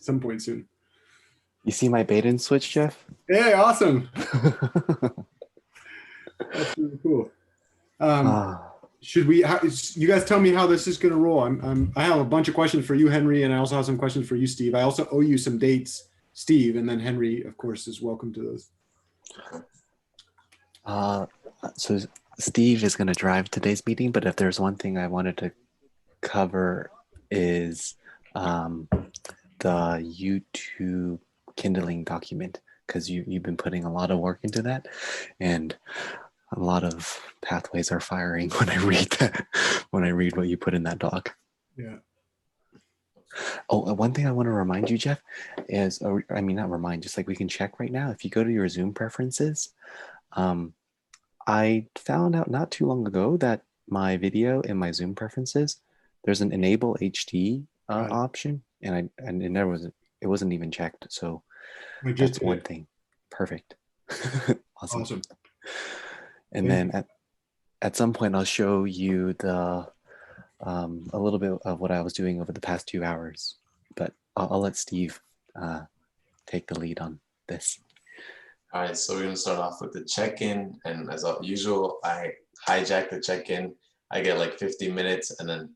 some point soon. You see my bait and switch, Jeff? Hey, awesome. That's really cool. Should we? You guys tell me how this is going to roll. I have a bunch of questions for you, Henry, and I also have some questions for you, Steve. I also owe you some dates, Steve, and then Henry, of course, is welcome to those. So Steve is going to drive today's meeting, but if there's one thing I wanted to cover is the YouTube Kindling document, because you've been putting a lot of work into that, and a lot of pathways are firing when I read that, when I read what you put in that doc. Yeah. Oh, one thing I want to remind you, Jeff, is, or I mean, not remind, just like we can check right now. If you go to your Zoom preferences, I found out not too long ago that my video in my Zoom preferences, there's an enable HD option, and it wasn't even checked. So that's one thing. Perfect. Awesome. And then at some point, I'll show you the a little bit of what I was doing over the past 2 hours, but I'll let Steve take the lead on this. All right, so we're gonna start off with the check-in, and as usual, I hijack the check-in. I get like 50 minutes, and then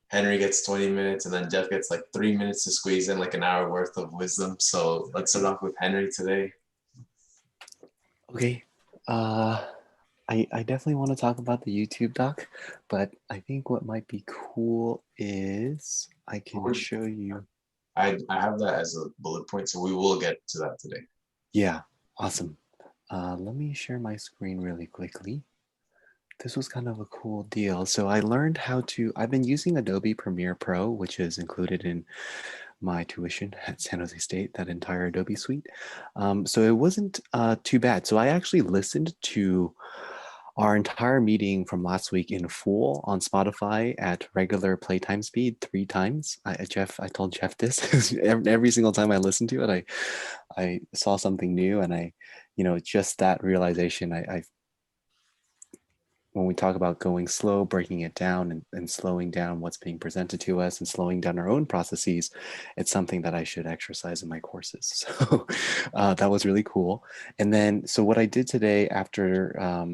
Henry gets 20 minutes, and then Jeff gets like 3 minutes to squeeze in like an hour worth of wisdom. So let's start off with Henry today. Okay. I definitely want to talk about the YouTube doc, but I think what might be cool is I can show you. I have that as a bullet point, so we will get to that today. Yeah, awesome. Let me share my screen really quickly. This was kind of a cool deal. So I learned how to, I've been using Adobe Premiere Pro, which is included in my tuition at San Jose State, that entire Adobe suite. So it wasn't too bad. So I actually listened to our entire meeting from last week in full on Spotify at regular playtime speed 3 times. I told Jeff this. Every single time I listened to it, I saw something new, and just that realization. When we talk about going slow, breaking it down, and slowing down what's being presented to us, and slowing down our own processes, it's something that I should exercise in my courses. So that was really cool. And then, so what I did today after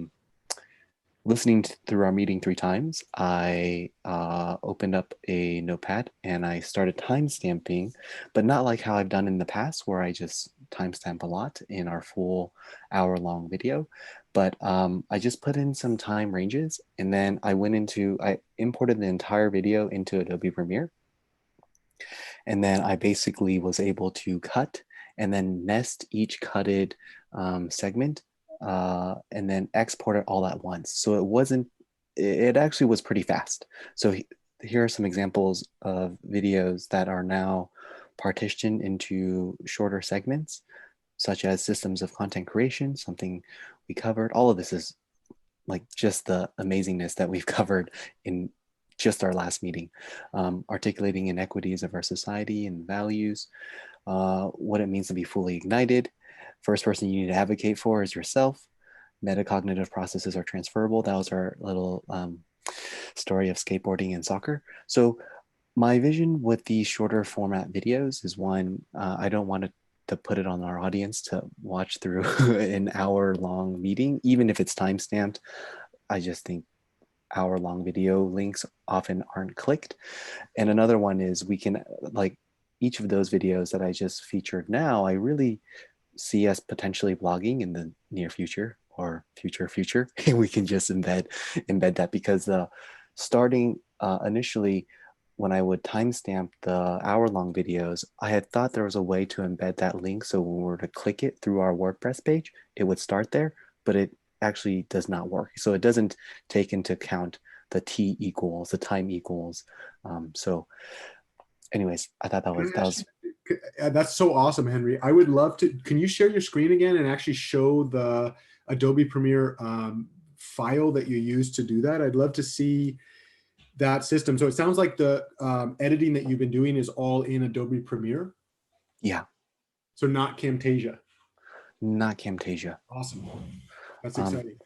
listening through our meeting 3 times, I opened up a notepad and I started timestamping, but not like how I've done in the past, where I just timestamp a lot in our full hour-long video. But I just put in some time ranges, and then I imported the entire video into Adobe Premiere. And then I basically was able to cut and then nest each cutted segment, and then export it all at once. So it actually was pretty fast. So here are some examples of videos that are now partitioned into shorter segments, such as systems of content creation, something we covered. All of this is like just the amazingness that we've covered in just our last meeting. Articulating inequities of our society and values, what it means to be fully ignited. First person you need to advocate for is yourself. Metacognitive processes are transferable. That was our little story of skateboarding and soccer. So my vision with these shorter format videos is, one, I don't want to put it on our audience to watch through an hour-long meeting, even if it's timestamped. I just think hour-long video links often aren't clicked. And another one is, we can, like, each of those videos that I just featured now, I really see us potentially blogging in the near future, or future. We can just embed that, because the starting initially, when I would timestamp the hour-long videos, I had thought there was a way to embed that link, so when we were to click it through our WordPress page, it would start there, but it actually does not work. So it doesn't take into account the the time equals. So anyways, I thought that was that's so awesome, Henry. I would love to, can you share your screen again and actually show the Adobe Premiere file that you used to do that? I'd love to see that system. So it sounds like the editing that you've been doing is all in Adobe Premiere. Yeah. So not Camtasia. Not Camtasia. Awesome. That's exciting.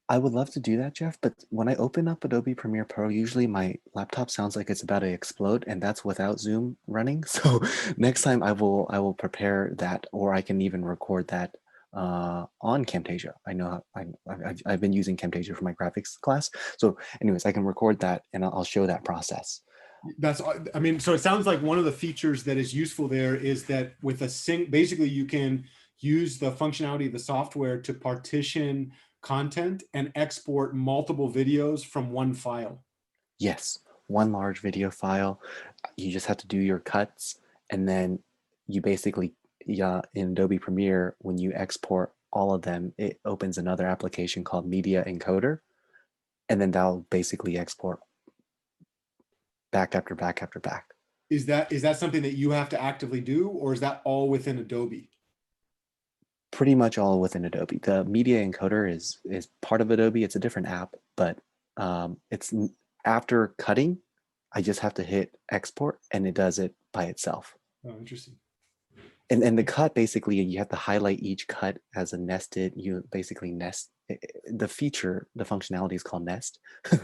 I would love to do that, Jeff, but when I open up Adobe Premiere Pro, usually my laptop sounds like it's about to explode, and that's without Zoom running. So next time I will prepare that, or I can even record that on Camtasia. I know I've been using Camtasia for my graphics class. So anyways, I can record that and I'll show that process. That's, I mean, so it sounds like one of the features that is useful there is that with basically you can use the functionality of the software to partition content and export multiple videos from one file. Yes, one large video file. You just have to do your cuts, and then you basically, yeah, in Adobe Premiere, when you export all of them, it opens another application called Media Encoder, and then that'll basically export back after back after back. Is that something that you have to actively do, or is that all within Adobe? Pretty much all within Adobe. The Media Encoder is part of Adobe. It's a different app, but it's after cutting, I just have to hit export, and it does it by itself. Oh, interesting. And the cut, basically, you have to highlight each cut as a nested, you basically nest. The feature, the functionality is called nest,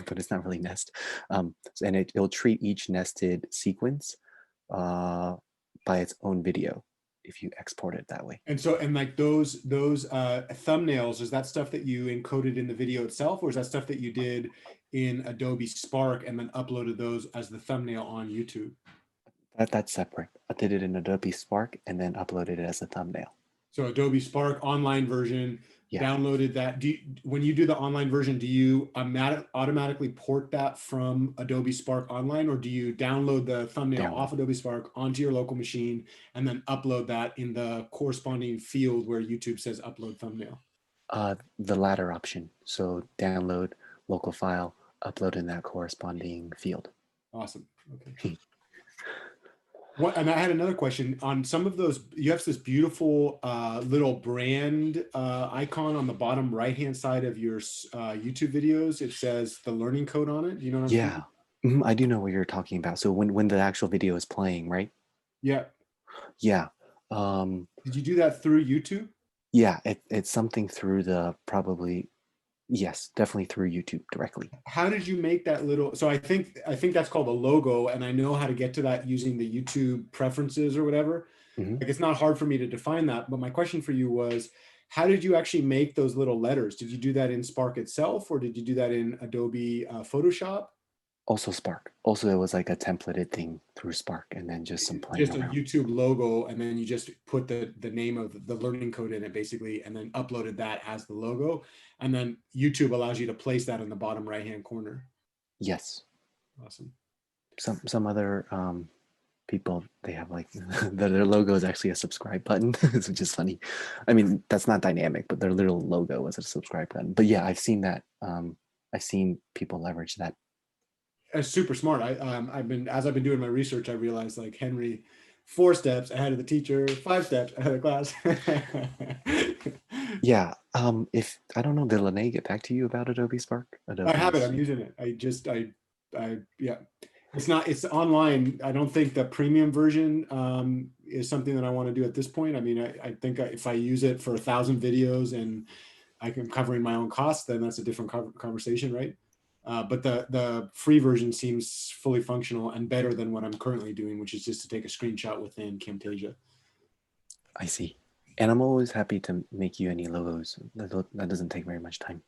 but it's not really nest. And it'll treat each nested sequence by its own video if you export it that way. And so, and like those thumbnails, is that stuff that you encoded in the video itself, or is that stuff that you did in Adobe Spark and then uploaded those as the thumbnail on YouTube? That's separate. I did it in Adobe Spark and then uploaded it as a thumbnail. So Adobe Spark online version, Yeah. downloaded that. When you do the online version, do you automatically port that from Adobe Spark Online, or do you download the thumbnail off Adobe Spark onto your local machine and then upload that in the corresponding field where YouTube says upload thumbnail? The latter option. So download local file, upload in that corresponding field. Awesome. Okay. And I had another question on some of those. You have this beautiful little brand icon on the bottom right-hand side of your YouTube videos. It says the learning code on it. You know what I'm saying? Yeah, I do know what you're talking about. So when the actual video is playing, right? Yeah. Yeah. Did you do that through YouTube? Yeah, it's something through probably, yes, definitely through YouTube directly. How did you make that little? So I think that's called a logo, and I know how to get to that using the YouTube preferences or whatever. Mm-hmm. Like, it's not hard for me to define that. But my question for you was, how did you actually make those little letters? Did you do that in Spark itself, or did you do that in Adobe Photoshop? Also Spark. Also, it was like a templated thing through Spark, and then just some playing Just a around. YouTube logo, and then you just put the name of the learning code in it, basically, and then uploaded that as the logo. And then YouTube allows you to place that in the bottom right-hand corner. Yes. Awesome. Some other people, they have like their logo is actually a subscribe button, which is funny. I mean, that's not dynamic, but their little logo is a subscribe button. But yeah, I've seen that. I've seen people leverage that. It's super smart. I've been doing my research, I realized, like, Henry, 4 steps ahead of the teacher, 5 steps ahead of class. Yeah. If I don't know, did Lene get back to you about Adobe Spark? I have it. I'm using it. Yeah. It's online. I don't think the premium version is something that I want to do at this point. I mean, I think if I use it for 1,000 videos and I'm covering my own costs, then that's a different conversation, right? But the free version seems fully functional and better than what I'm currently doing, which is just to take a screenshot within Camtasia. I see. And I'm always happy to make you any logos. That doesn't take very much time.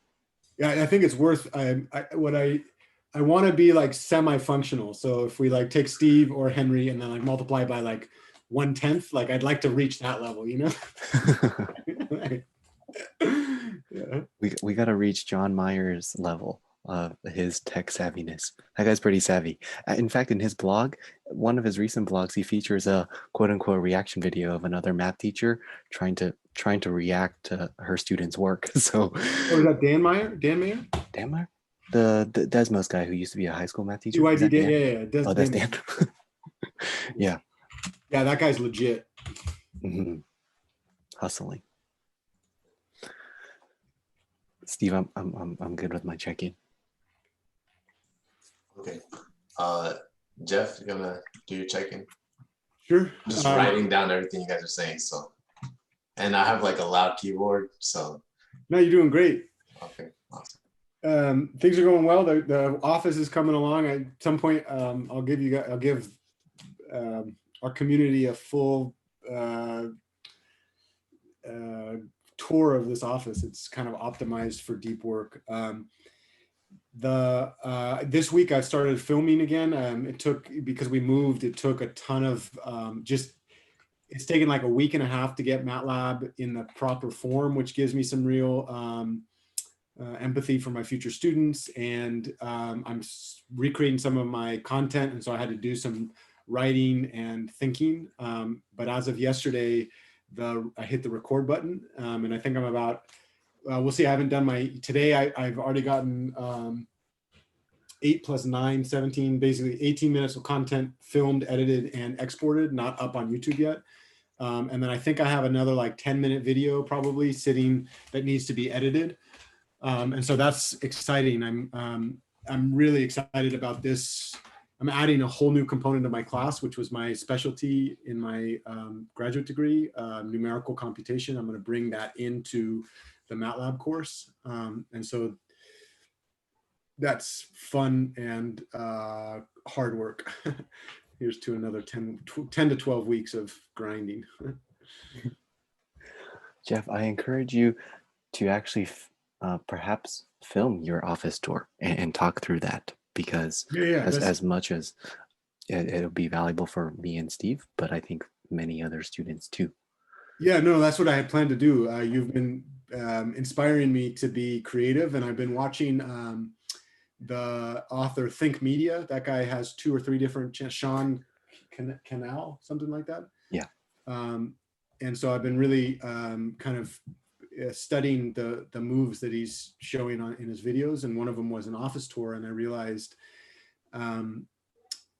Yeah, I think it's worth. I want to be like semi-functional. So if we like take Steve or Henry and then like multiply by like 1/10, like I'd like to reach that level, you know? Yeah. We got to reach John Myers' level of his tech savviness. That guy's pretty savvy. In fact, in his blog, one of his recent blogs, he features a quote unquote reaction video of another math teacher trying to react to her students' work. So, oh, is that Dan Meyer? Dan Meyer? Dan Meyer? The Desmos guy who used to be a high school math teacher. UID, yeah. Oh, that's Dan. Yeah. Yeah, that guy's legit. Mm-hmm. Hustling. Steve, I'm good with my check-in. Okay. Jeff, you're gonna do your check-in? Sure. Just writing down everything you guys are saying. So, and I have like a loud keyboard, so. No, you're doing great. Okay, awesome. Things are going well. The office is coming along. At some point, I'll give our community a full tour of this office. It's kind of optimized for deep work. This week I've started filming again. It took, because we moved, it took a ton of it's taken like a week and a half to get MATLAB in the proper form, which gives me some real empathy for my future students. And I'm recreating some of my content. And so I had to do some writing and thinking. But as of yesterday, I hit the record button. And I think I'm about, we'll see, I haven't done today I've already gotten 8 + 9, 17, basically 18 minutes of content filmed, edited, and exported, not up on YouTube yet. And then I think I have another like 10-minute video probably sitting that needs to be edited. And so that's exciting. I'm really excited about this. I'm adding a whole new component to my class, which was my specialty in my graduate degree, numerical computation. I'm going to bring that into the MATLAB course. And so that's fun and hard work. Here's to another 10 to 12 weeks of grinding. Jeff, I encourage you to actually perhaps film your office tour and talk through that, because as much as it'll be valuable for me and Steve, but I think many other students too. Yeah, no, that's what I had planned to do. You've been inspiring me to be creative, and I've been watching the author Think Media. That guy has 2 or 3 different, Sean Canal, something like that. Yeah. And so I've been really kind of studying the moves that he's showing in his videos. And one of them was an office tour. And I realized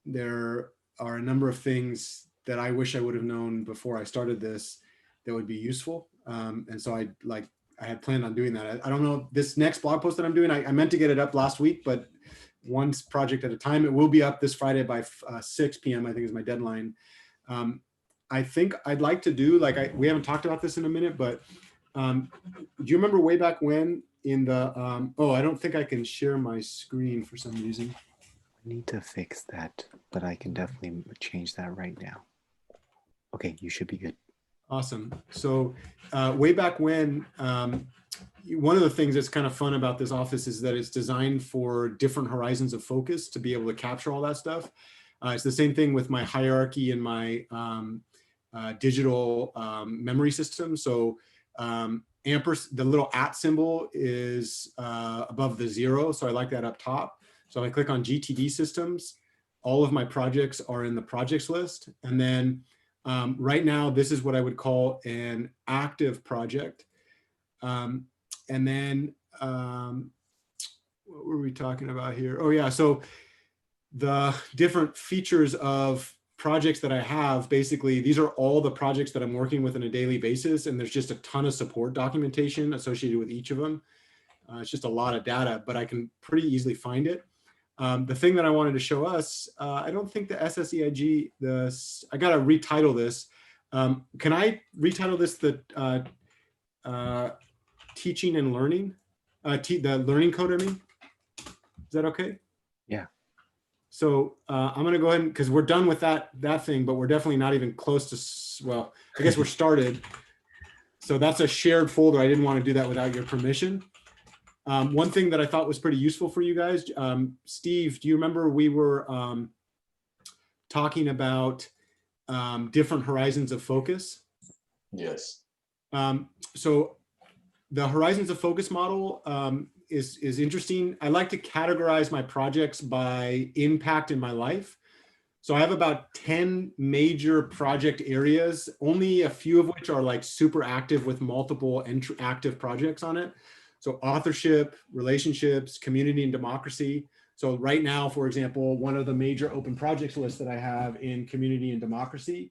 there are a number of things that I wish I would have known before I started this that would be useful. And so I had planned on doing that. I don't know, this next blog post that I'm doing, I meant to get it up last week, but one project at a time. It will be up this Friday by 6 p.m. I think is my deadline. I think I'd like to do, we haven't talked about this in a minute, but do you remember way back when in the, I don't think I can share my screen for some reason. I need to fix that, but I can definitely change that right now. Okay, you should be good. Awesome. So way back when, one of the things that's kind of fun about this office is that it's designed for different horizons of focus to be able to capture all that stuff. It's the same thing with my hierarchy and my digital memory system. So the little @ symbol is above the 0. So I like that up top. So if I click on GTD systems, all of my projects are in the projects list. And then right now, this is what I would call an active project. And then what were we talking about here? Oh yeah, so the different features of projects that I have, basically, these are all the projects that I'm working with on a daily basis. And there's just a ton of support documentation associated with each of them. It's just a lot of data, but I can pretty easily find it. The thing that I wanted to show us, I don't think the SSEIG, I got to retitle this. Can I retitle this the teaching and learning, the learning code, I mean? Is that okay? Yeah. So I'm going to go ahead and, because we're done with that thing, but we're definitely not even close to, well, I guess we're started. So that's a shared folder. I didn't want to do that without your permission. One thing that I thought was pretty useful for you guys, Steve, do you remember we were talking about different horizons of focus? Yes. So the horizons of focus model is interesting. I like to categorize my projects by impact in my life. So I have about 10 major project areas, only a few of which are like super active with multiple active projects on it. So authorship, relationships, community, and democracy. So right now, for example, one of the major open projects lists that I have in community and democracy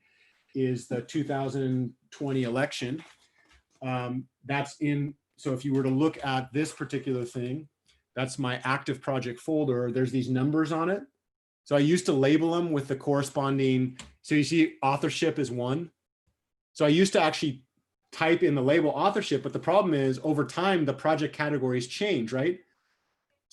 is the 2020 election. So if you were to look at this particular thing, that's my active project folder. There's these numbers on it. So I used to label them with the corresponding, so you see authorship is 1. So I used to actually type in the label authorship, but the problem is over time, the project categories change, right?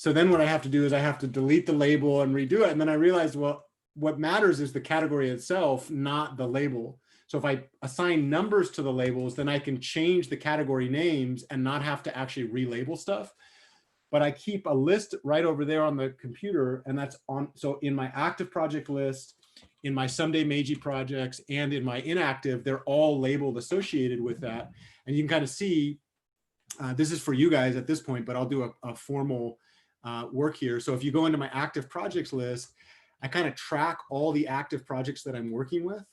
So then what I have to do is I have to delete the label and redo it. And then I realized, well, what matters is the category itself, not the label. So if I assign numbers to the labels, then I can change the category names and not have to actually relabel stuff. But I keep a list right over there on the computer, and that's on. So in my active project list, in my someday Meiji projects, and in my inactive, they're all labeled associated with that. And you can kind of see, this is for you guys at this point, but I'll do a formal work here. So if you go into my active projects list, I kind of track all the active projects that I'm working with.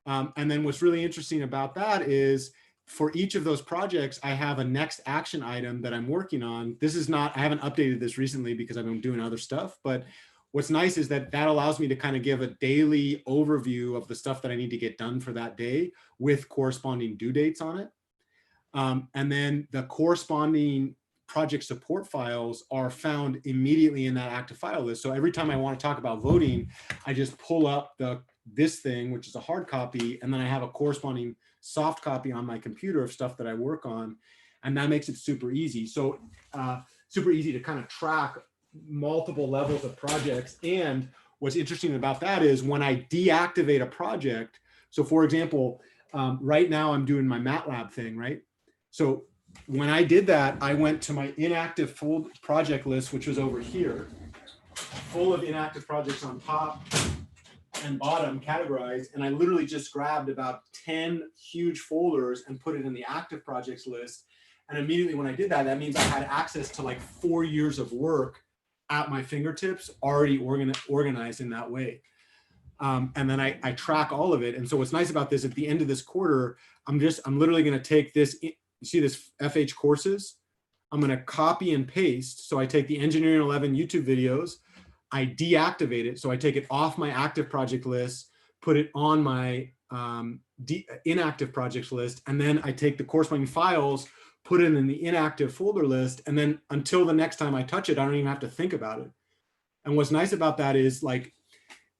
And then what's really interesting about that is for each of those projects, I have a next action item that I'm working on. This is not, I haven't updated this recently because I've been doing other stuff, but what's nice is that that allows me to kind of give a daily overview of the stuff that I need to get done for that day with corresponding due dates on it. And then the corresponding project support files are found immediately in that active file list. So every time I want to talk about voting, I just pull up this thing, which is a hard copy, and then I have a corresponding soft copy on my computer of stuff that I work on. And that makes it super easy. So super easy to kind of track multiple levels of projects. And what's interesting about that is when I deactivate a project, so for example, right now I'm doing my MATLAB thing, right? So when I did that, I went to my inactive full project list, which was over here, full of inactive projects on top and bottom categorized. And I literally just grabbed about 10 huge folders and put it in the active projects list. And immediately when I did that, that means I had access to like 4 years of work at my fingertips, already organized in that way. And then I track all of it. And so what's nice about this, at the end of this quarter, I'm literally going to take this, you see this FH courses, I'm going to copy and paste. So I take the Engineering 11 YouTube videos, I deactivate it. So I take it off my active project list, put it on my inactive projects list. And then I take the corresponding files, put it in the inactive folder list. And then until the next time I touch it, I don't even have to think about it. And what's nice about that is like,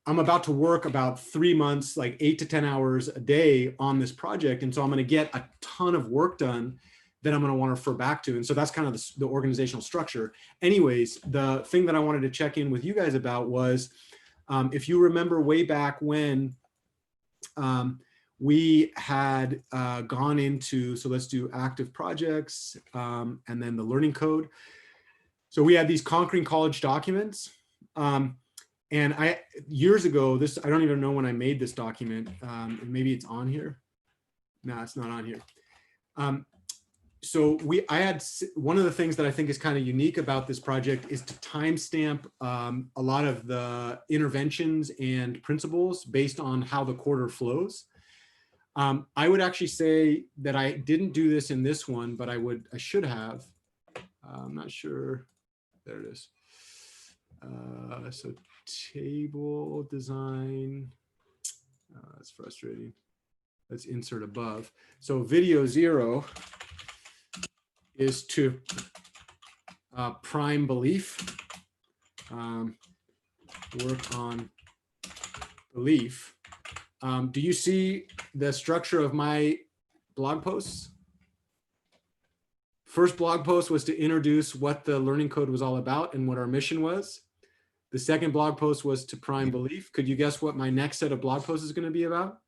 I'm about to work about 3 months, like 8 to 10 hours a day on this project. And so I'm going to get a ton of work done that I'm going to want to refer back to. And so that's kind of the organizational structure. Anyways, the thing that I wanted to check in with you guys about was, if you remember way back when we had gone into, so let's do active projects and then the learning code. So we had these Conquering College documents. And years ago, I don't even know when I made this document. Maybe it's on here. No, it's not on here. So I had, one of the things that I think is kind of unique about this project is to timestamp a lot of the interventions and principles based on how the quarter flows. I would actually say that I didn't do this in this one, but I should have. I'm not sure. There it is. So table design, that's frustrating. Let's insert above. So video 0 is to prime belief, work on belief. Do you see the structure of my blog posts? First blog post was to introduce what the learning code was all about and what our mission was. The second blog post was to prime belief. Could you guess what my next set of blog posts is going to be about?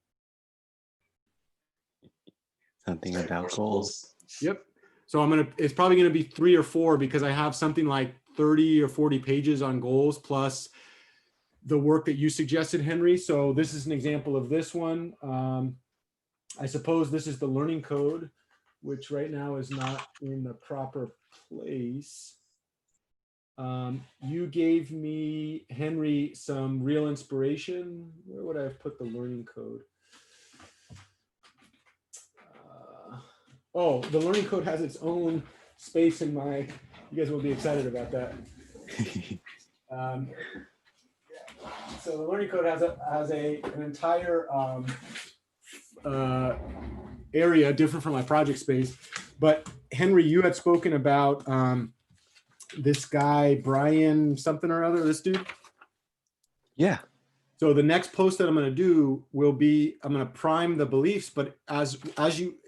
Something about goals. Yep. So it's probably going to be 3 or 4 because I have something like 30 or 40 pages on goals plus the work that you suggested, Henry. So this is an example of this one. I suppose this is the learning code, which right now is not in the proper place. You gave me, Henry, some real inspiration. Where would I have put the learning code? Oh, the learning code has its own space in my, you guys will be excited about that. So the learning code has an entire area different from my project space. But Henry, you had spoken about this guy, Brian something or other, this dude? Yeah. So the next post that I'm going to do will be, I'm going to prime the beliefs, but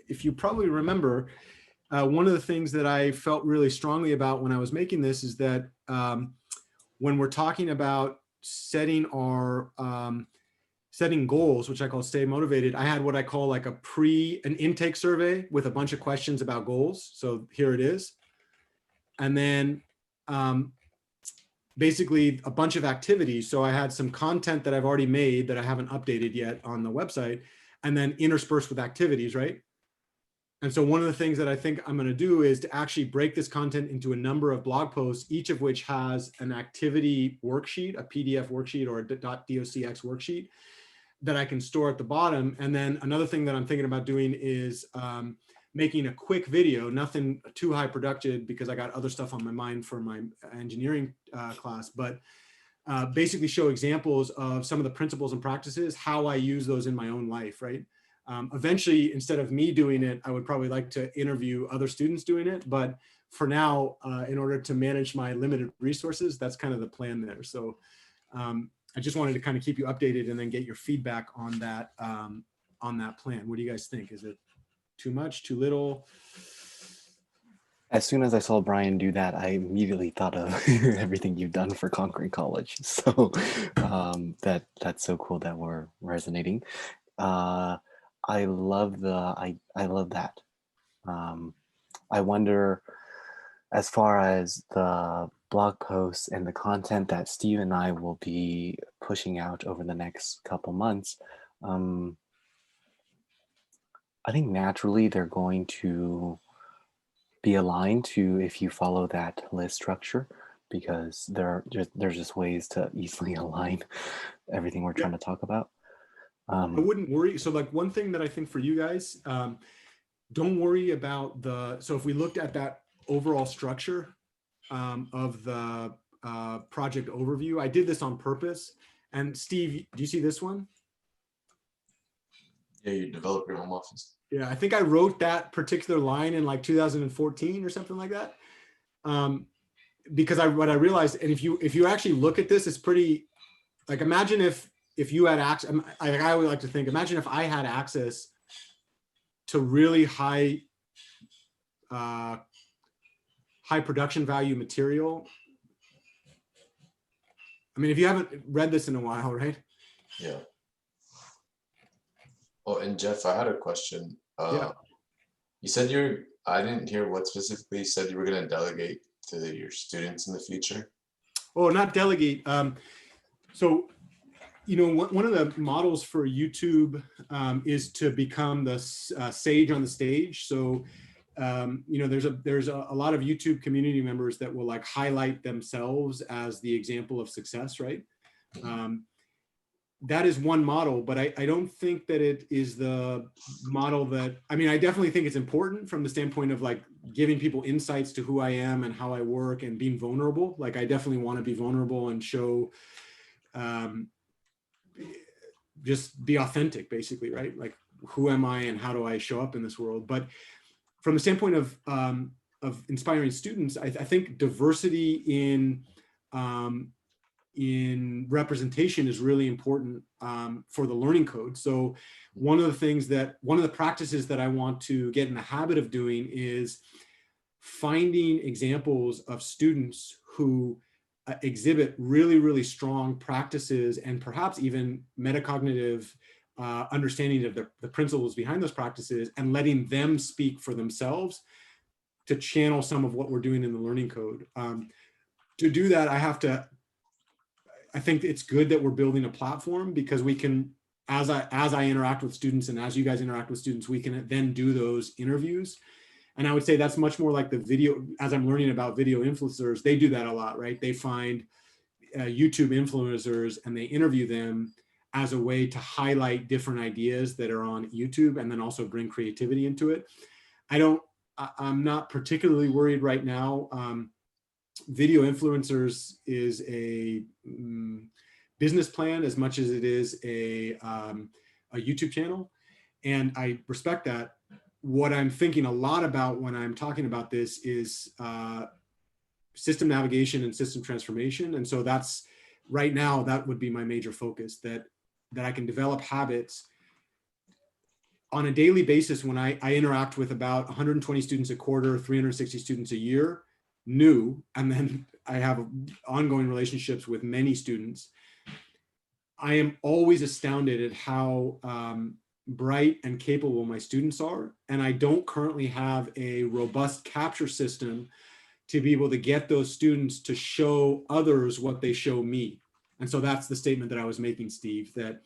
if you probably remember, one of the things that I felt really strongly about when I was making this is that when we're talking about setting our setting goals, which I call stay motivated, I had what I call like an intake survey with a bunch of questions about goals. So here it is. And then basically a bunch of activities. So I had some content that I've already made that I haven't updated yet on the website, and then interspersed with activities, right? And so one of the things that I think I'm going to do is to actually break this content into a number of blog posts, each of which has an activity worksheet, a PDF worksheet or a .docx worksheet that I can store at the bottom. And then another thing that I'm thinking about doing is making a quick video, nothing too high production because I got other stuff on my mind for my engineering class, but basically show examples of some of the principles and practices, how I use those in my own life, right? Eventually, instead of me doing it, I would probably like to interview other students doing it. But for now, in order to manage my limited resources, that's kind of the plan there. So I just wanted to kind of keep you updated and then get your feedback on that plan. What do you guys think? Is it too much, too little? As soon as I saw Brian do that, I immediately thought of everything you've done for Conquering College. So that's so cool that we're resonating. I love that. I wonder, as far as the blog posts and the content that Steve and I will be pushing out over the next couple months, I think naturally they're going to be aligned to if you follow that list structure, because there's just ways to easily align everything we're trying to talk about. I wouldn't worry. So like one thing that I think for you guys, don't worry about so if we looked at that overall structure of the project overview, I did this on purpose. And Steve, do you see this one? Yeah, you develop your home office. Yeah, I think I wrote that particular line in like 2014 or something like that. Because what I realized, and if you actually look at this, it's pretty, like, imagine if you had access, I would like to think, imagine if I had access to really high production value material. I mean, if you haven't read this in a while, right? Yeah. Oh, and Jeff, I had a question. Yeah. You said I didn't hear what specifically you said you were going to delegate to your students in the future. Oh, not delegate. So, one of the models for YouTube is to become the sage on the stage. So, there's a lot of YouTube community members that will like highlight themselves as the example of success, right? That is one model, but I don't think that it is the model that, I mean, I definitely think it's important from the standpoint of like giving people insights to who I am and how I work and being vulnerable. Like I definitely want to be vulnerable and show, just be authentic basically, right? Like who am I and how do I show up in this world? But from the standpoint of inspiring students, I think diversity in representation is really important for the learning code. So one of the practices that I want to get in the habit of doing is finding examples of students who exhibit really, really strong practices and perhaps even metacognitive understanding of the principles behind those practices, and letting them speak for themselves to channel some of what we're doing in the learning code. To do that, I think it's good that we're building a platform, because we can, as I interact with students and as you guys interact with students, we can then do those interviews. And I would say that's much more like the video, as I'm learning about video influencers, they do that a lot, right? They find YouTube influencers and they interview them as a way to highlight different ideas that are on YouTube and then also bring creativity into it. I'm not particularly worried right now. Video influencers is a business plan as much as it is a YouTube channel. And I respect that. What I'm thinking a lot about when I'm talking about this is system navigation and system transformation. And so that's right now, that would be my major focus, that I can develop habits on a daily basis. When I interact with about 120 students a quarter, 360 students a year, new, and then I have ongoing relationships with many students, I am always astounded at how bright and capable my students are. And I don't currently have a robust capture system to be able to get those students to show others what they show me. And so that's the statement that I was making, Steve, that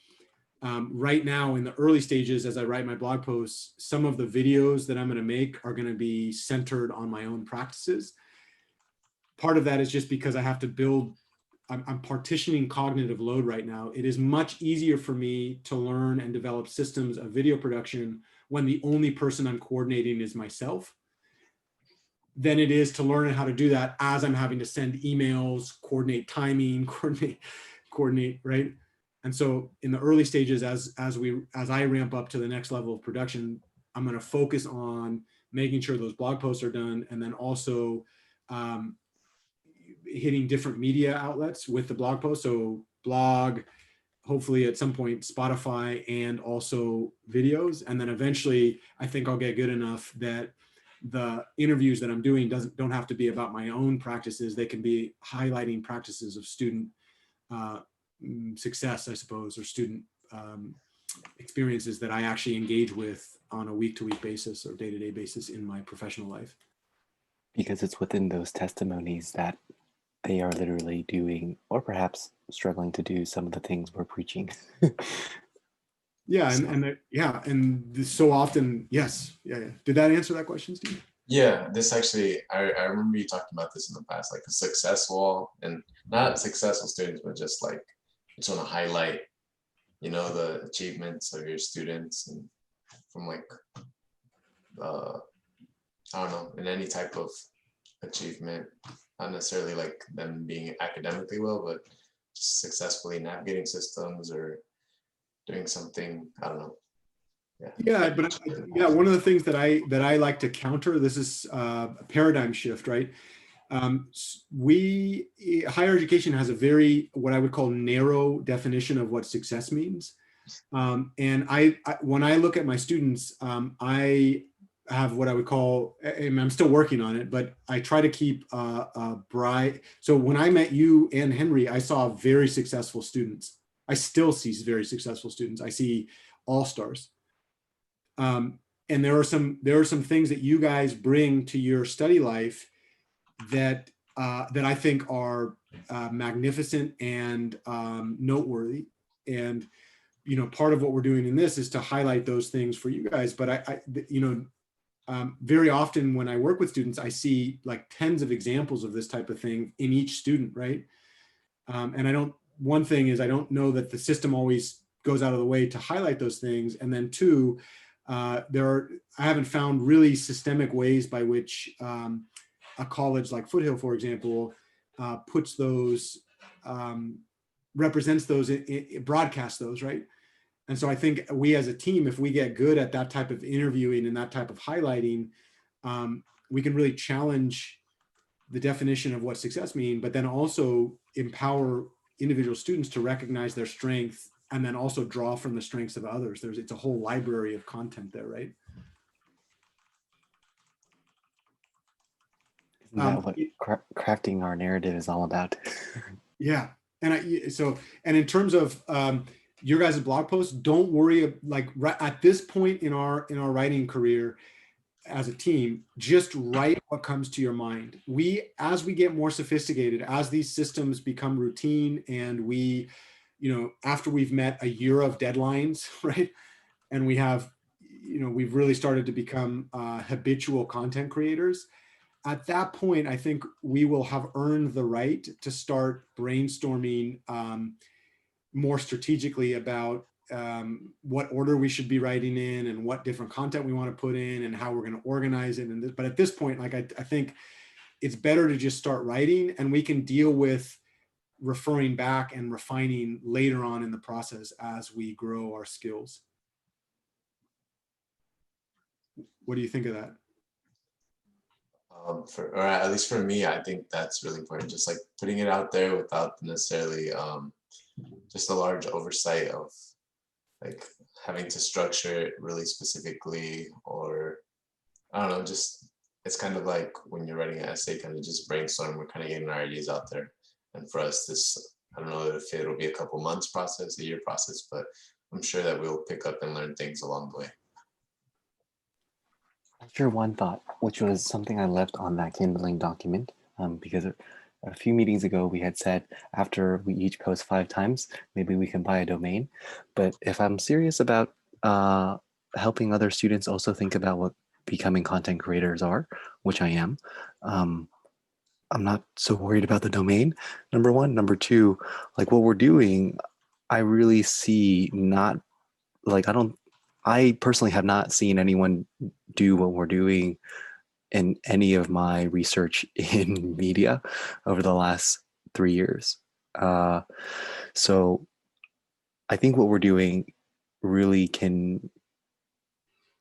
right now in the early stages, as I write my blog posts, some of the videos that I'm going to make are going to be centered on my own practices. Part of that is just because I have to build, I'm partitioning cognitive load right now. It is much easier for me to learn and develop systems of video production when the only person I'm coordinating is myself, than it is to learn how to do that as I'm having to send emails, coordinate timing, coordinate, right? And so in the early stages, as I ramp up to the next level of production, I'm going to focus on making sure those blog posts are done, and then also hitting different media outlets with the blog post. So blog, hopefully at some point Spotify, and also videos. And then eventually I think I'll get good enough that the interviews that I'm doing don't have to be about my own practices. They can be highlighting practices of student success, I suppose, or student experiences that I actually engage with on a week-to-week basis or day-to-day basis in my professional life. Because it's within those testimonies that they are literally doing, or perhaps struggling to do, some of the things we're preaching. Yeah, So, and so often, yes, yeah. Did that answer that question, Steve? Yeah, this actually, I remember you talking about this in the past, like a success wall, and not successful students, but just like you just want to highlight, you know, the achievements of your students, and from like, I don't know, in any type of achievement, not necessarily like them being academically well, but just successfully navigating systems or doing something, I don't know. Yeah, but yeah, one of the things that I like to counter, this is a paradigm shift, right? Higher education has a very, what I would call, narrow definition of what success means. And when I look at my students, I have what I would call, and I'm still working on it, but I try to keep a bright. So when I met you and Henry, I saw very successful students. I still see very successful students. I see all-stars. And there are some things that you guys bring to your study life that I think are magnificent and noteworthy. And part of what we're doing in this is to highlight those things for you guys. But very often when I work with students, I see like tens of examples of this type of thing in each student, right? And one thing is, I don't know that the system always goes out of the way to highlight those things. And then two, I haven't found really systemic ways by which a college like Foothill, for example, puts those, represents those, broadcasts those, right? And so I think we as a team, if we get good at that type of interviewing and that type of highlighting, we can really challenge the definition of what success means, but then also empower individual students to recognize their strength and then also draw from the strengths of others. It's a whole library of content there, right? isn't that what crafting our narrative is all about? Yeah. And in terms of your guys' blog posts, don't worry, like at this point in our writing career as a team, just write what comes to your mind. As we get more sophisticated, as these systems become routine, and after we've met a year of deadlines, right? And we've really started to become habitual content creators. At that point, I think we will have earned the right to start brainstorming more strategically about what order we should be writing in, and what different content we want to put in, and how we're going to organize it. But at this point, like I think it's better to just start writing, and we can deal with referring back and refining later on in the process as we grow our skills. What do you think of that? Or at least for me, I think that's really important. Just like putting it out there without necessarily just a large oversight of like having to structure it really specifically, or I don't know, just it's kind of like when you're writing an essay, kind of just brainstorm. We're kind of getting our ideas out there. And for us, I don't know if it'll be a couple months process, a year process, but I'm sure that we'll pick up and learn things along the way. I'll share one thought, which was something I left on that Kindling document, because a few meetings ago we had said after we each post 5 times, maybe we can buy a domain. But if I'm serious about helping other students also think about what becoming content creators are, which I am, I'm not so worried about the domain, number one. Number two, like what we're doing, I really see not like, I personally have not seen anyone do what we're doing in any of my research in media over the last 3 years. So I think what we're doing really can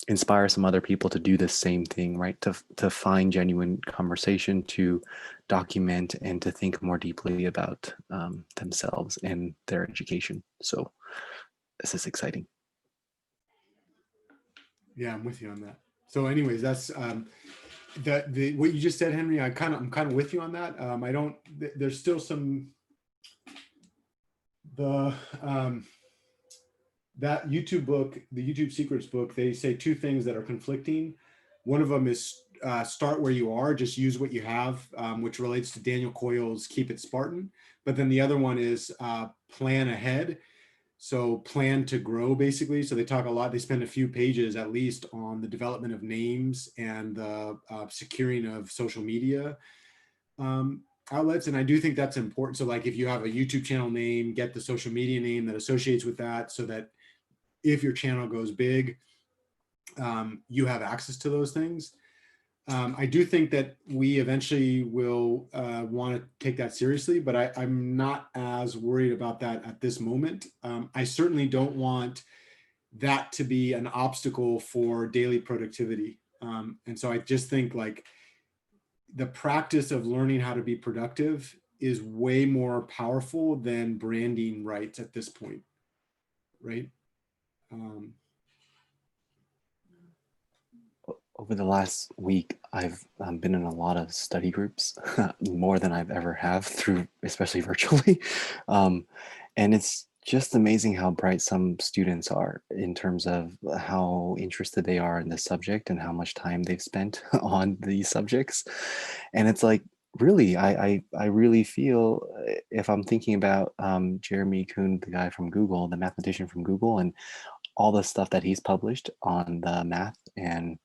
inspire some other people to do the same thing, right? To find genuine conversation, to document, and to think more deeply about themselves and their education. So this is exciting. Yeah, I'm with you on that. So anyways, that's what you just said, Henry. I'm kind of with you on that. I don't, there's still some, that YouTube book, the YouTube Secrets book, they say 2 things that are conflicting. One of them is start where you are, just use what you have, which relates to Daniel Coyle's Keep It Spartan. But then the other one is plan ahead. So plan to grow, basically. So they talk a lot, they spend a few pages at least on the development of names and the securing of social media outlets. And I do think that's important. So like if you have a YouTube channel name, get the social media name that associates with that, so that if your channel goes big, you have access to those things. I do think that we eventually will want to take that seriously, but I'm not as worried about that at this moment. I certainly don't want that to be an obstacle for daily productivity. And so I just think like the practice of learning how to be productive is way more powerful than branding rights at this point, right? Over the last week, I've been in a lot of study groups, more than I've ever have through, especially virtually. And it's just amazing how bright some students are in terms of how interested they are in the subject and how much time they've spent on these subjects. And it's like, really, I really feel, if I'm thinking about Jeremy Kuhn, the guy from Google, the mathematician from Google, and all the stuff that he's published on the math and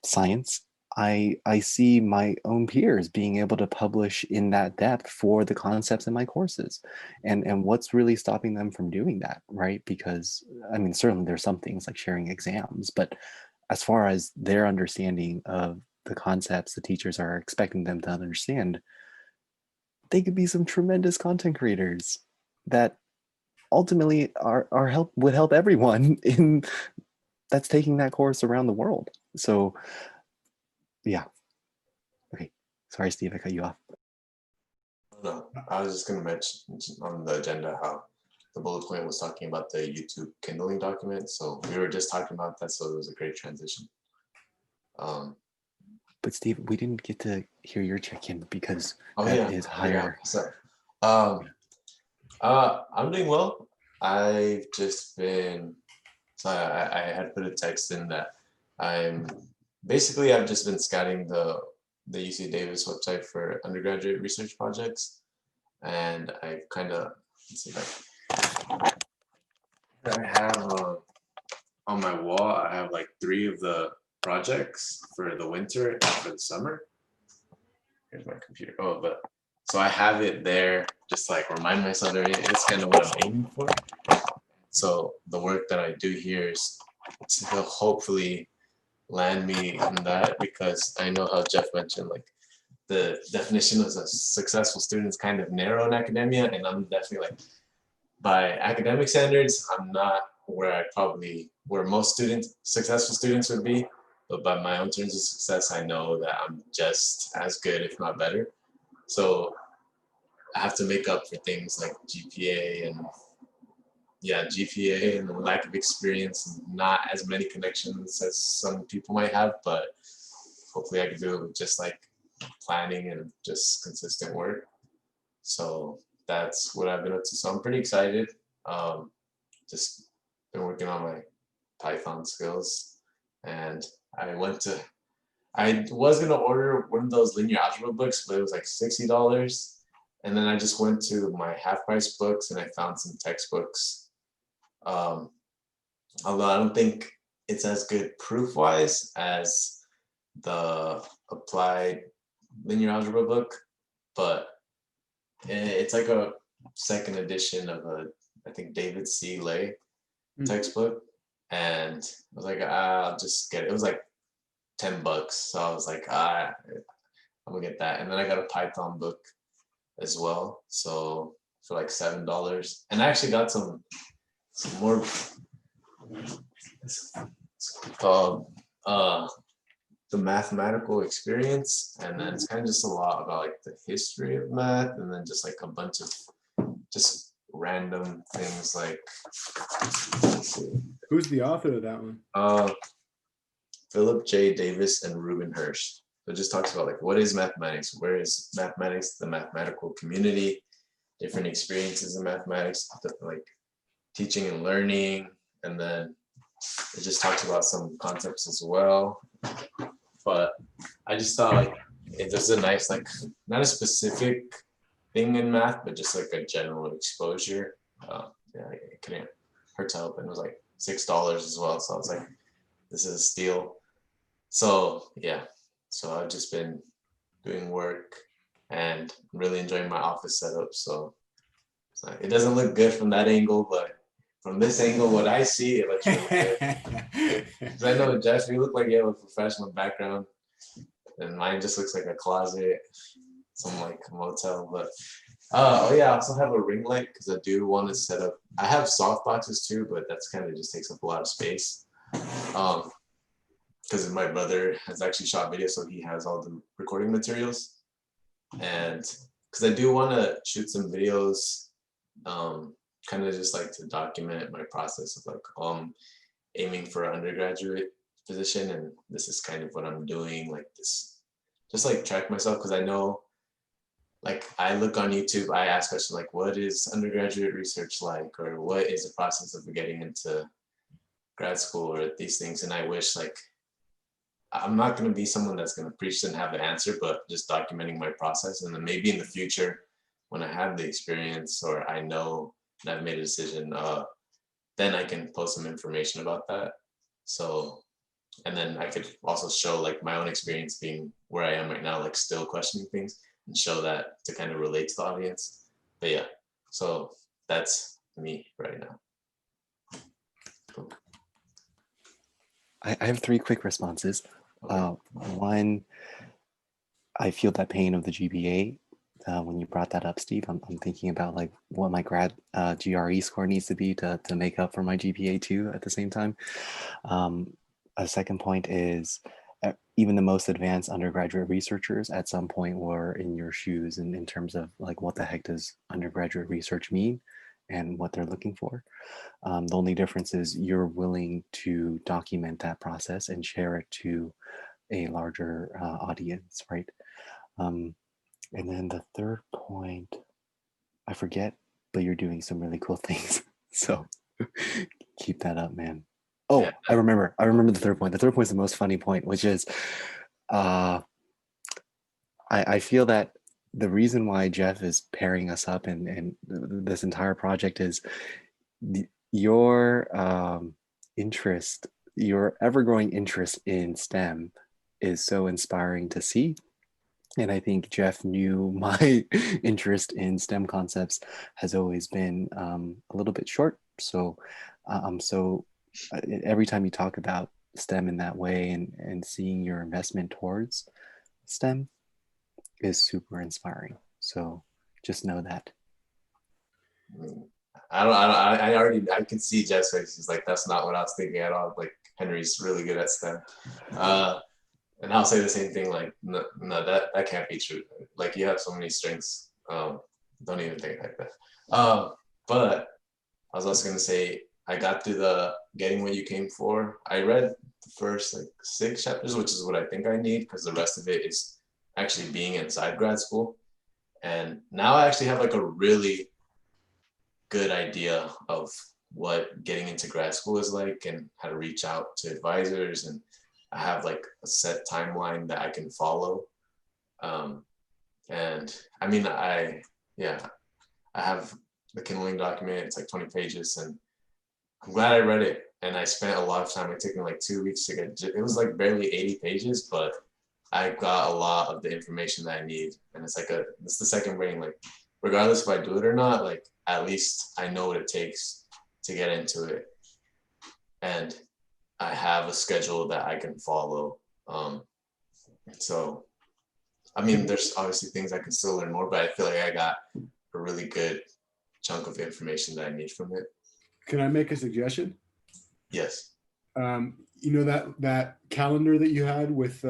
science, I see my own peers being able to publish in that depth for the concepts in my courses. And what's really stopping them from doing that, right? Because I mean, certainly there's some things like sharing exams, but as far as their understanding of the concepts the teachers are expecting them to understand, they could be some tremendous content creators that ultimately would help everyone in that's taking that course around the world. So yeah. Okay. Sorry, Steve, I cut you off. No, I was just going to mention on the agenda how the bullet point was talking about the YouTube Kindling document. So we were just talking about that. So it was a great transition. But Steve, we didn't get to hear your check-in because is higher. Sorry. I'm doing well. I've just been, so I had put a text in that I've just been scouting the UC Davis website for undergraduate research projects. And I've kind of, let's see if I have on my wall, I have like 3 of the projects for the winter and for the summer. Here's my computer. Oh, but so I have it there, just like remind myself that it's kind of what I'm aiming for. So the work that I do here is to hopefully land me on that, because I know how Jeff mentioned, like the definition of a successful student is kind of narrow in academia, and I'm definitely like, by academic standards, I'm not where most successful students would be, but by my own terms of success, I know that I'm just as good, if not better. So I have to make up for things like GPA and lack of experience and not as many connections as some people might have, but hopefully I can do it with just like planning and just consistent work. So that's what I've been up to. So I'm pretty excited. Just been working on my Python skills, and I was gonna order one of those linear algebra books, but it was like $60. And then I just went to my half price books and I found some textbooks. Although I don't think it's as good proof wise as the applied linear algebra book, but it's like a second edition of I think David C. Lay textbook. And I was like, I'll just get it. It was like $10. So I was like, I'm gonna get that. And then I got a Python book as well. So for like $7. And I actually got some more, it's called the mathematical experience. And then it's kind of just a lot about like the history of math, and then just like a bunch of just random things like, let's see. Who's the author of that one? Philip J. Davis and Reuben Hirsch. So it just talks about like, what is mathematics? Where is mathematics, the mathematical community, different experiences in mathematics, like teaching and learning. And then it just talks about some concepts as well. But I just thought like, it was a nice, like, not a specific thing in math, but just like a general exposure. Yeah, it couldn't hurt to help. And it was like $6 as well. So I was like, this is a steal. So yeah, so I've just been doing work and really enjoying my office setup. So it's like, it doesn't look good from that angle, but from this angle, what I see, it looks really good. Because I know, Jeff, you look like you have a professional background, and mine just looks like a closet, some like motel. But oh yeah, I also have a ring light because I do want to set up. I have soft boxes too, but that's kind of just takes up a lot of space. Because my brother has actually shot video, so he has all the recording materials. And because I do want to shoot some videos, kind of just like to document my process of like aiming for an undergraduate position, and this is kind of what I'm doing, like this, just like track myself, because I know, like, I look on YouTube, I ask questions like, what is undergraduate research like, or what is the process of getting into grad school, or these things. And I wish, like, I'm not going to be someone that's going to preach and have the answer, but just documenting my process. And then maybe in the future, when I have the experience, or I know that I've made a decision, then I can post some information about that. So, and then I could also show like my own experience being where I am right now, like still questioning things, and show that to kind of relate to the audience. But yeah, so that's me right now. Cool. I have 3 quick responses. Okay. One, I feel that pain of the GPA. When you brought that up, Steve, I'm thinking about like what my grad GRE score needs to be to make up for my GPA too at the same time. A second point is even the most advanced undergraduate researchers at some point were in your shoes in terms of like, what the heck does undergraduate research mean and what they're looking for. The only difference is you're willing to document that process and share it to a larger audience, right? And then the third point, I forget, but you're doing some really cool things. So keep that up, man. Oh, yeah. I remember the third point. The third point is the most funny point, which is I feel that the reason why Jeff is pairing us up and this entire project is your interest, your ever-growing interest in STEM is so inspiring to see. And I think Jeff knew my interest in STEM concepts has always been a little bit short. So every time you talk about STEM in that way and seeing your investment towards STEM is super inspiring. So just know that. I can see Jeff's face. He's like, that's not what I was thinking at all. Like, Henry's really good at STEM. And I'll say the same thing, like, no, that can't be true. Like, you have so many strengths. Don't even think like that. But I was also going to say, I got through the Getting What You Came For. I read the first like 6 chapters, which is what I think I need, because the rest of it is actually being inside grad school. And now I actually have like a really good idea of what getting into grad school is like and how to reach out to advisors. And I have like a set timeline that I can follow. And I mean, I have the Kindling document. It's like 20 pages, and I'm glad I read it. And I spent a lot of time. It took me like 2 weeks to get. It was like barely 80 pages, but I got a lot of the information that I need. And it's the second brain. Like, regardless if I do it or not, like at least I know what it takes to get into it, and I have a schedule that I can follow. So, I mean, there's obviously things I can still learn more, but I feel like I got a really good chunk of information that I need from it. Can I make a suggestion? Yes. You know that calendar that you had with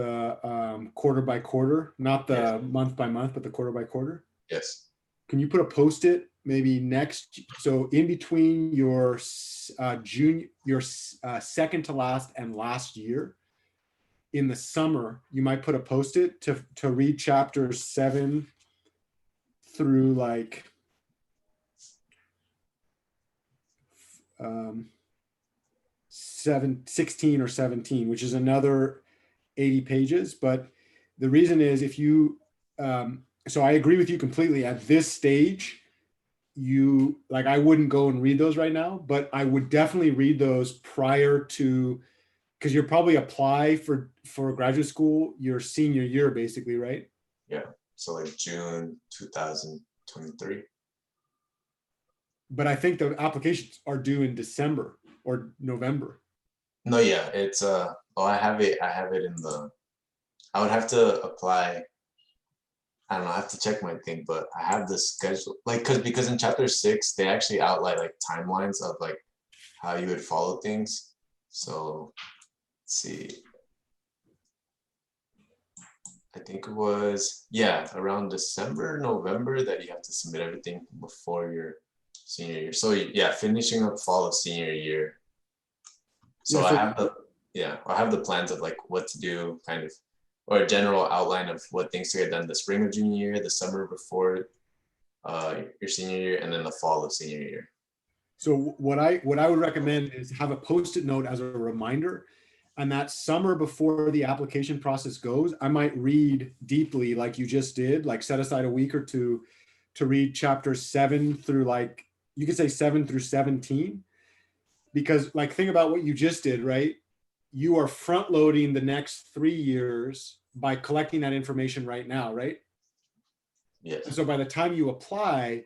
quarter by quarter, not the month by month, but the quarter by quarter? Yes. Can you put a post-it maybe next, so in between your second to last and last year, in the summer, you might put a post-it to read chapters 7 through like 16 or 17, which is another 80 pages. But the reason is, if you, so I agree with you completely. At this stage, I wouldn't go and read those right now, but I would definitely read those prior to, because you'll probably apply for graduate school your senior year, basically, right? Yeah. So like June 2023. But I think the applications are due in December or November. No, yeah, it's I have it in the, I would have to apply. I don't know, I have to check my thing, but I have the schedule, like, because in chapter 6 they actually outline like timelines of like how you would follow things. So let's see, I think it was, yeah, around December, November that you have to submit everything before your senior year. So yeah, finishing up fall of senior year. So I have the plans of like what to do, kind of, or a general outline of what things to get done the spring of junior year, the summer before your senior year, and then the fall of senior year. So what I would recommend is have a post-it note as a reminder, and that summer before the application process goes, I might read deeply like you just did, like set aside a week or two to read chapters 7 through, like, you could say 7 through 17, because like, think about what you just did, right? You are front loading the next 3 years by collecting that information right now, right? Yes. And so by the time you apply,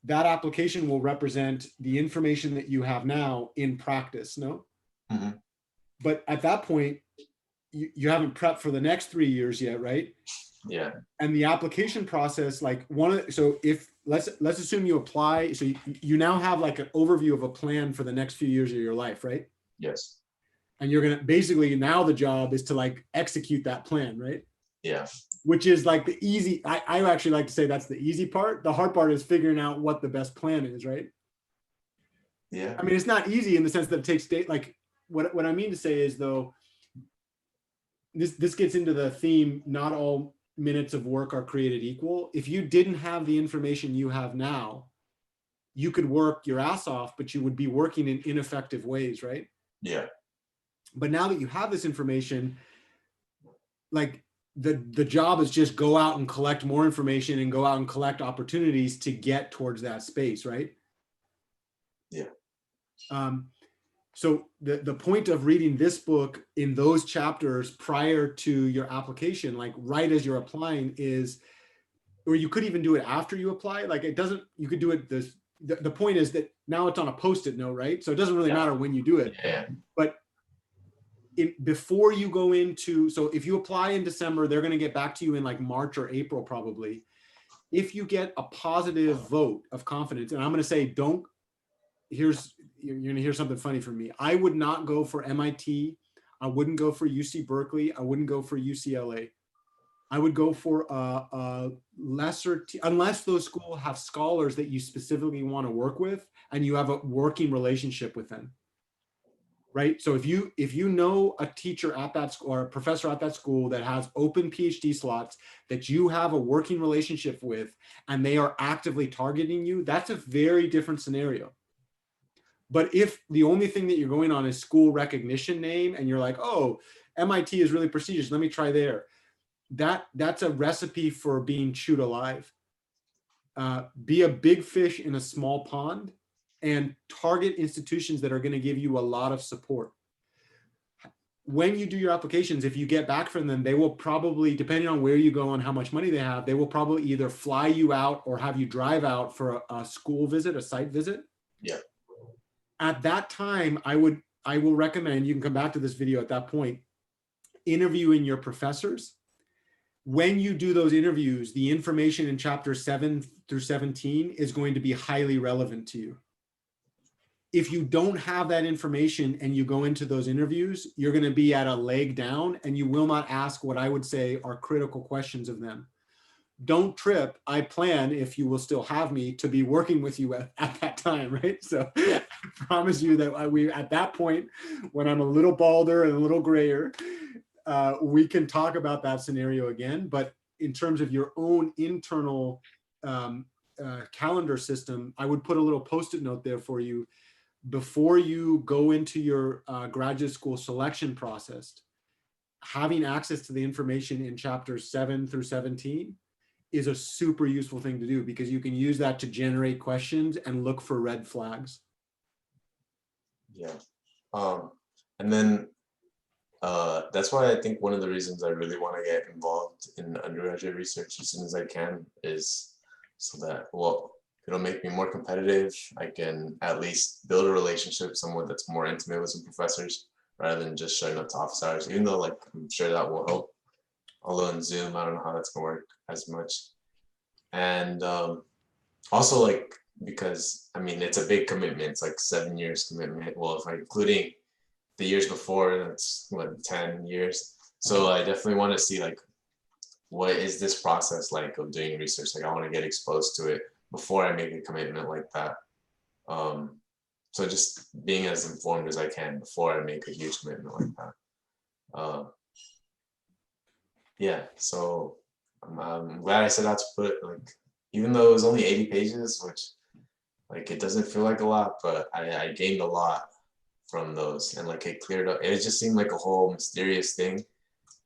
that application will represent the information that you have now in practice, no? Mm-hmm. But at that point, you haven't prepped for the next 3 years yet, right? Yeah. And the application process, like so if let's assume you apply, so you now have like an overview of a plan for the next few years of your life, right? Yes. And you're gonna basically, now the job is to like execute that plan, right? Yeah. Which is like the easy, I actually like to say that's the easy part. The hard part is figuring out what the best plan is, right? Yeah. I mean, it's not easy in the sense that it takes like, what I mean to say is, though, this gets into the theme, not all minutes of work are created equal. If you didn't have the information you have now, you could work your ass off, but you would be working in ineffective ways, right? Yeah. But now that you have this information, like, the job is just go out and collect more information and go out and collect opportunities to get towards that space, right? Yeah. So the point of reading this book in those chapters prior to your application, like right as you're applying, is, or you could even do it after you apply. Like, it doesn't, you could do it the point is that now it's on a post-it note, right? So it doesn't really matter when you do it. Yeah. But before you go into, so if you apply in December, they're going to get back to you in like March or April, probably. If you get a positive vote of confidence, and I'm going to say, you're going to hear something funny from me. I would not go for MIT. I wouldn't go for UC Berkeley. I wouldn't go for UCLA. I would go for a lesser, unless those schools have scholars that you specifically want to work with and you have a working relationship with them. Right. So if you know a teacher at that school or a professor at that school that has open PhD slots that you have a working relationship with and they are actively targeting you, that's a very different scenario. But if the only thing that you're going on is school recognition name and you're like, oh, MIT is really prestigious, let me try there. That's a recipe for being chewed alive. Be a big fish in a small pond and target institutions that are going to give you a lot of support. When you do your applications, if you get back from them, they will probably, depending on where you go and how much money they have, they will probably either fly you out or have you drive out for a school visit, a site visit. Yeah. At that time, I will recommend, you can come back to this video at that point, interviewing your professors. When you do those interviews, the information in chapters 7 through 17 is going to be highly relevant to you. If you don't have that information and you go into those interviews, you're going to be at a leg down and you will not ask what I would say are critical questions of them. Don't trip. I plan, if you will still have me, to be working with you at that time, right? So I promise you that we, at that point, when I'm a little balder and a little grayer, we can talk about that scenario again. But in terms of your own internal calendar system, I would put a little Post-it note there for you. Before you go into your graduate school selection process, having access to the information in chapters 7 through 17 is a super useful thing to do, because you can use that to generate questions and look for red flags. Yeah. And then that's why I think one of the reasons I really want to get involved in undergraduate research as soon as I can is so that, well, it'll make me more competitive. I can at least build a relationship with someone that's more intimate with some professors rather than just showing up to office hours, even though like I'm sure that will help. Although in Zoom, I don't know how that's gonna work as much. And also like, because I mean, it's a big commitment. It's like 7 years commitment. Well, if I'm including the years before, that's what, 10 years. So I definitely want to see like, what is this process like of doing research? Like I want to get exposed to it before I make a commitment like that. So just being as informed as I can before I make a huge commitment like that. Yeah, so I'm glad I set out to put, like, even though it was only 80 pages, which like it doesn't feel like a lot, but I gained a lot from those, and like it cleared up. It just seemed like a whole mysterious thing.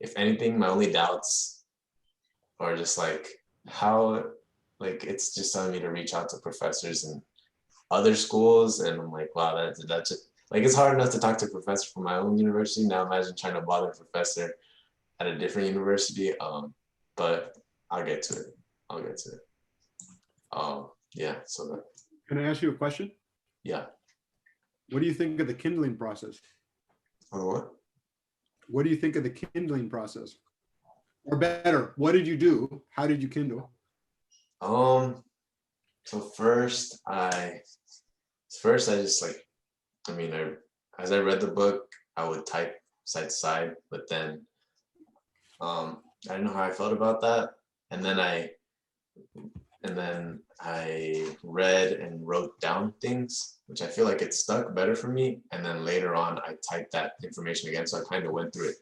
If anything, my only doubts are just like how, like it's just telling me to reach out to professors in other schools, and I'm like, wow, that's just like, it's hard enough to talk to a professor from my own university. Now imagine trying to bother a professor at a different university. But I'll get to it. I'll get to it. Yeah. So that. Can I ask you a question? Yeah. What do you think of the Kindling process? What? What do you think of the Kindling process? Or better, what did you do? How did you Kindle? So first I just like, I mean, as I read the book, I would type side to side, but then I didn't know how I felt about that. And then I read and wrote down things, which I feel like it stuck better for me. And then later on, I typed that information again. So I kind of went through it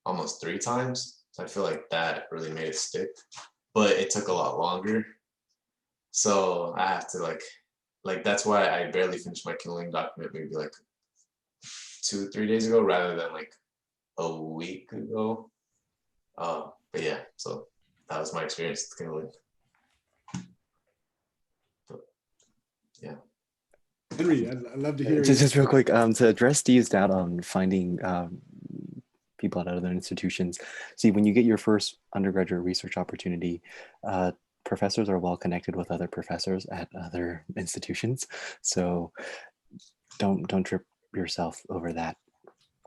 almost 3 times. So I feel like that really made it stick, but it took a lot longer. So I have to like that's why I barely finished my Kindling document maybe like 2-3 days ago rather than like a week ago. But yeah, so that was my experience with Kindling. Yeah. Henry, I'd love to hear just real quick, to address Steve's doubt on finding people at other institutions. See, when you get your first undergraduate research opportunity, professors are well connected with other professors at other institutions. So don't trip yourself over that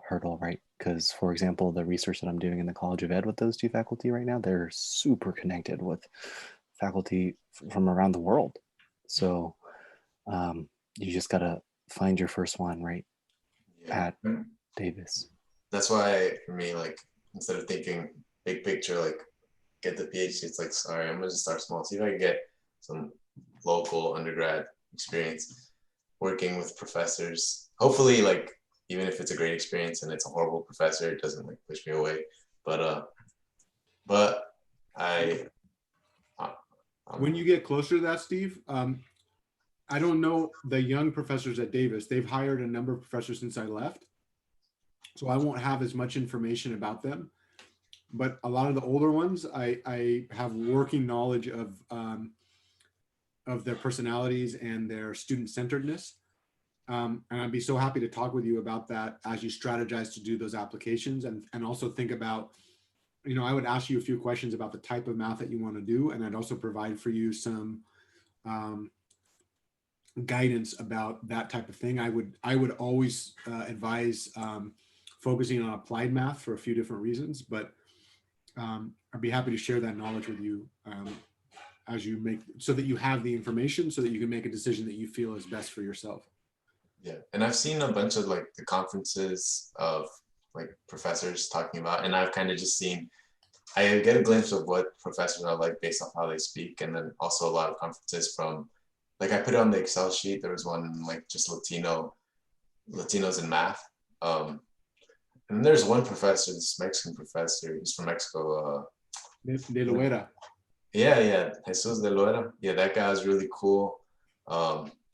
hurdle, right? Because, for example, the research that I'm doing in the College of Ed with those 2 faculty right now, they're super connected with faculty from around the world. So you just gotta find your first one, right? Yeah. At Davis. That's why for me, like, instead of thinking big picture, like get the PhD, it's like, sorry, I'm gonna just start small. See if I can get some local undergrad experience working with professors. Hopefully, like, even if it's a great experience and it's a horrible professor, it doesn't like push me away. But I When you get closer to that, Steve, I don't know the young professors at Davis. They've hired a number of professors since I left, so I won't have as much information about them. But a lot of the older ones, I have working knowledge of their personalities and their student-centeredness. And I'd be so happy to talk with you about that as you strategize to do those applications, and also think about, you know, I would ask you a few questions about the type of math that you want to do, and I'd also provide for you some guidance about that type of thing. I would always advise focusing on applied math for a few different reasons, but I'd be happy to share that knowledge with you as you make, so that you have the information, so that you can make a decision that you feel is best for yourself. Yeah, and I've seen a bunch of like the conferences of like professors talking about, and I've kind of just seen, I get a glimpse of what professors are like based off how they speak, and then also a lot of conferences from, like I put it on the Excel sheet. There was one like just Latinos in math, and there's one professor, this Mexican professor, he's from Mexico. De Loera. Yeah, Jesus de Loera. Yeah, that guy was really cool.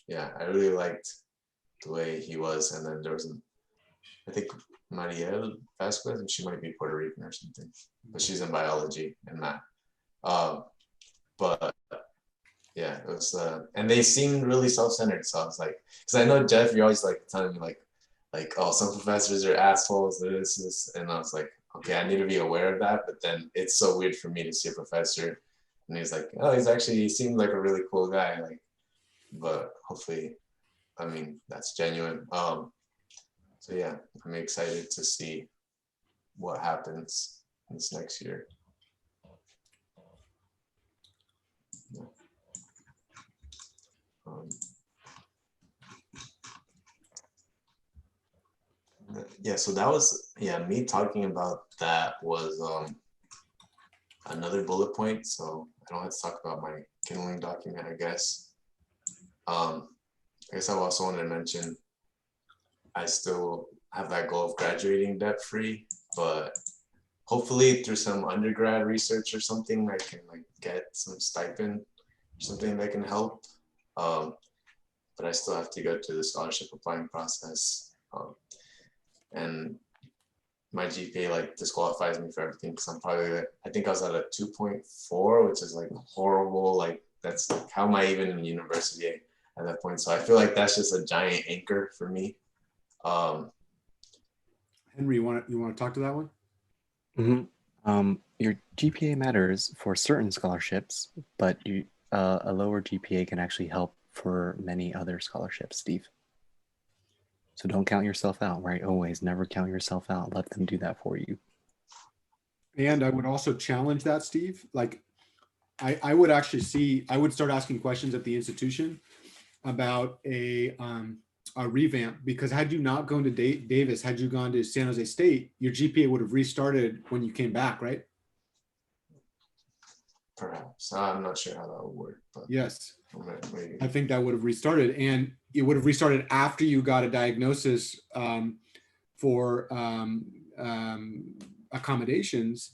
Yeah, I really liked the way he was. And then there was, I think, Marielle Vasquez, and she might be Puerto Rican or something, but she's in biology and math. But yeah, it was, and they seemed really self-centered. So I was like, because I know Jeff, you're always like telling me like, oh, some professors are assholes, this, and I was like, okay, I need to be aware of that. But then it's so weird for me to see a professor, and he's like, oh, he seemed like a really cool guy, like, but hopefully, I mean, that's genuine. So yeah, I'm excited to see what happens this next year. Yeah, so that was, yeah, me talking about that was another bullet point. So I don't have to talk about my Kindling document, I guess. I guess I also want to mention I still have that goal of graduating debt-free, but hopefully through some undergrad research or something, I can like get some stipend or something that can help. But I still have to go through the scholarship applying process. And my GPA like disqualifies me for everything, because I'm probably, I think I was at a 2.4, which is like horrible. Like that's like, how am I even in university at that point? So I feel like that's just a giant anchor for me. Henry, you want to talk to that one? Mm-hmm. Your GPA matters for certain scholarships, but a lower GPA can actually help for many other scholarships, Steve. So don't count yourself out, right? Always never count yourself out. Let them do that for you. And I would also challenge that, Steve. Like, I would actually I would start asking questions at the institution about a revamp, because had you not gone to Davis, had you gone to San Jose State, your GPA would have restarted when you came back, right? Perhaps. I'm not sure how that would work, but yes, maybe. I think that would have restarted, and it would have restarted after you got a diagnosis for accommodations,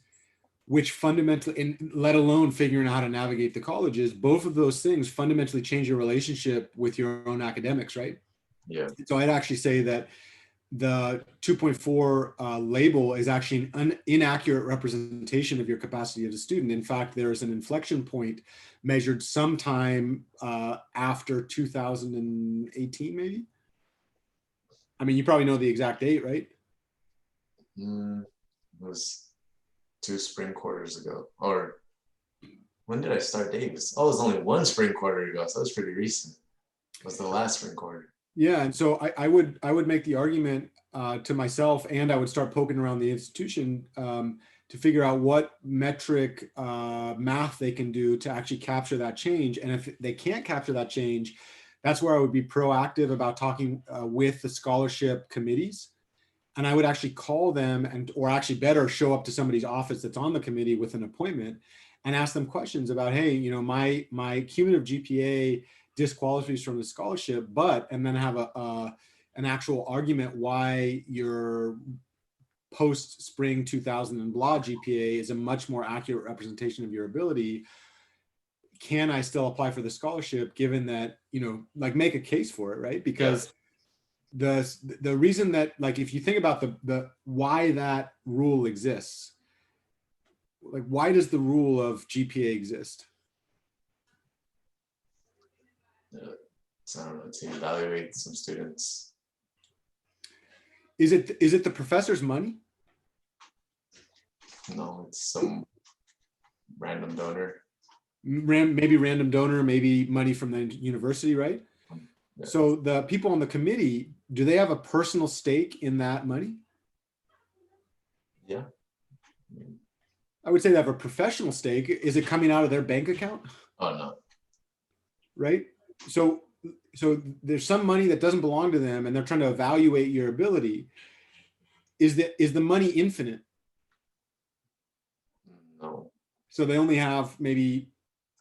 which fundamentally, and let alone figuring out how to navigate the colleges, both of those things fundamentally change your relationship with your own academics, right? Yeah. So I'd actually say that the 2.4 label is actually an inaccurate representation of your capacity as a student. In fact, there is an inflection point measured sometime after 2018, maybe. I mean, you probably know the exact date, right? It was 2 spring quarters ago. Or when did I start Davis? Oh, it was only 1 spring quarter ago, so that was pretty recent. It was the last spring quarter. Yeah, and so I would make the argument to myself, and I would start poking around the institution to figure out what metric math they can do to actually capture that change. And if they can't capture that change, that's where I would be proactive about talking with the scholarship committees And I would actually call them or actually better show up to somebody's office that's on the committee with an appointment and ask them questions about, hey, my cumulative GPA disqualifies from the scholarship, and then have an actual argument why your post spring 2000 and blah GPA is a much more accurate representation of your ability. Can I still apply for the scholarship given that, like make a case for it, right? Because the reason that, like, if you think about the why that rule exists, like why does the rule of GPA exist? I don't know, to evaluate some students. Is it the professor's money? No, it's some random donor. Maybe random donor, maybe money from the university, right? Yeah. So the people on the committee, do they have a personal stake in that money? Yeah. I would say they have a professional stake. Is it coming out of their bank account? Oh, no. Right? So there's some money that doesn't belong to them and they're trying to evaluate your ability. Is the money infinite? No. So they only have maybe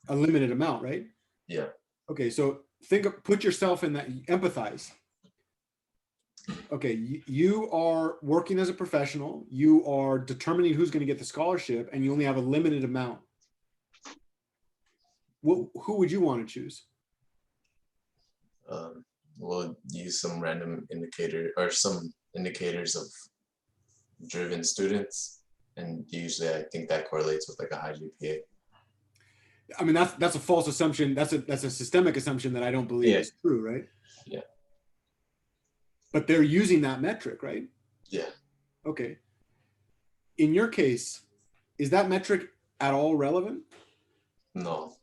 a limited amount, right? Yeah. Okay, so put yourself in that, empathize. Okay, you are working as a professional, you are determining who's going to get the scholarship, and you only have a limited amount. Who would you want to choose? We'll use some random indicator or some indicators of driven students, and usually I think that correlates with like a high GPA. I mean, that's a false assumption. That's a systemic assumption that I don't believe is true, right? Yeah. But they're using that metric, right? Yeah. Okay. In your case, is that metric at all relevant? No.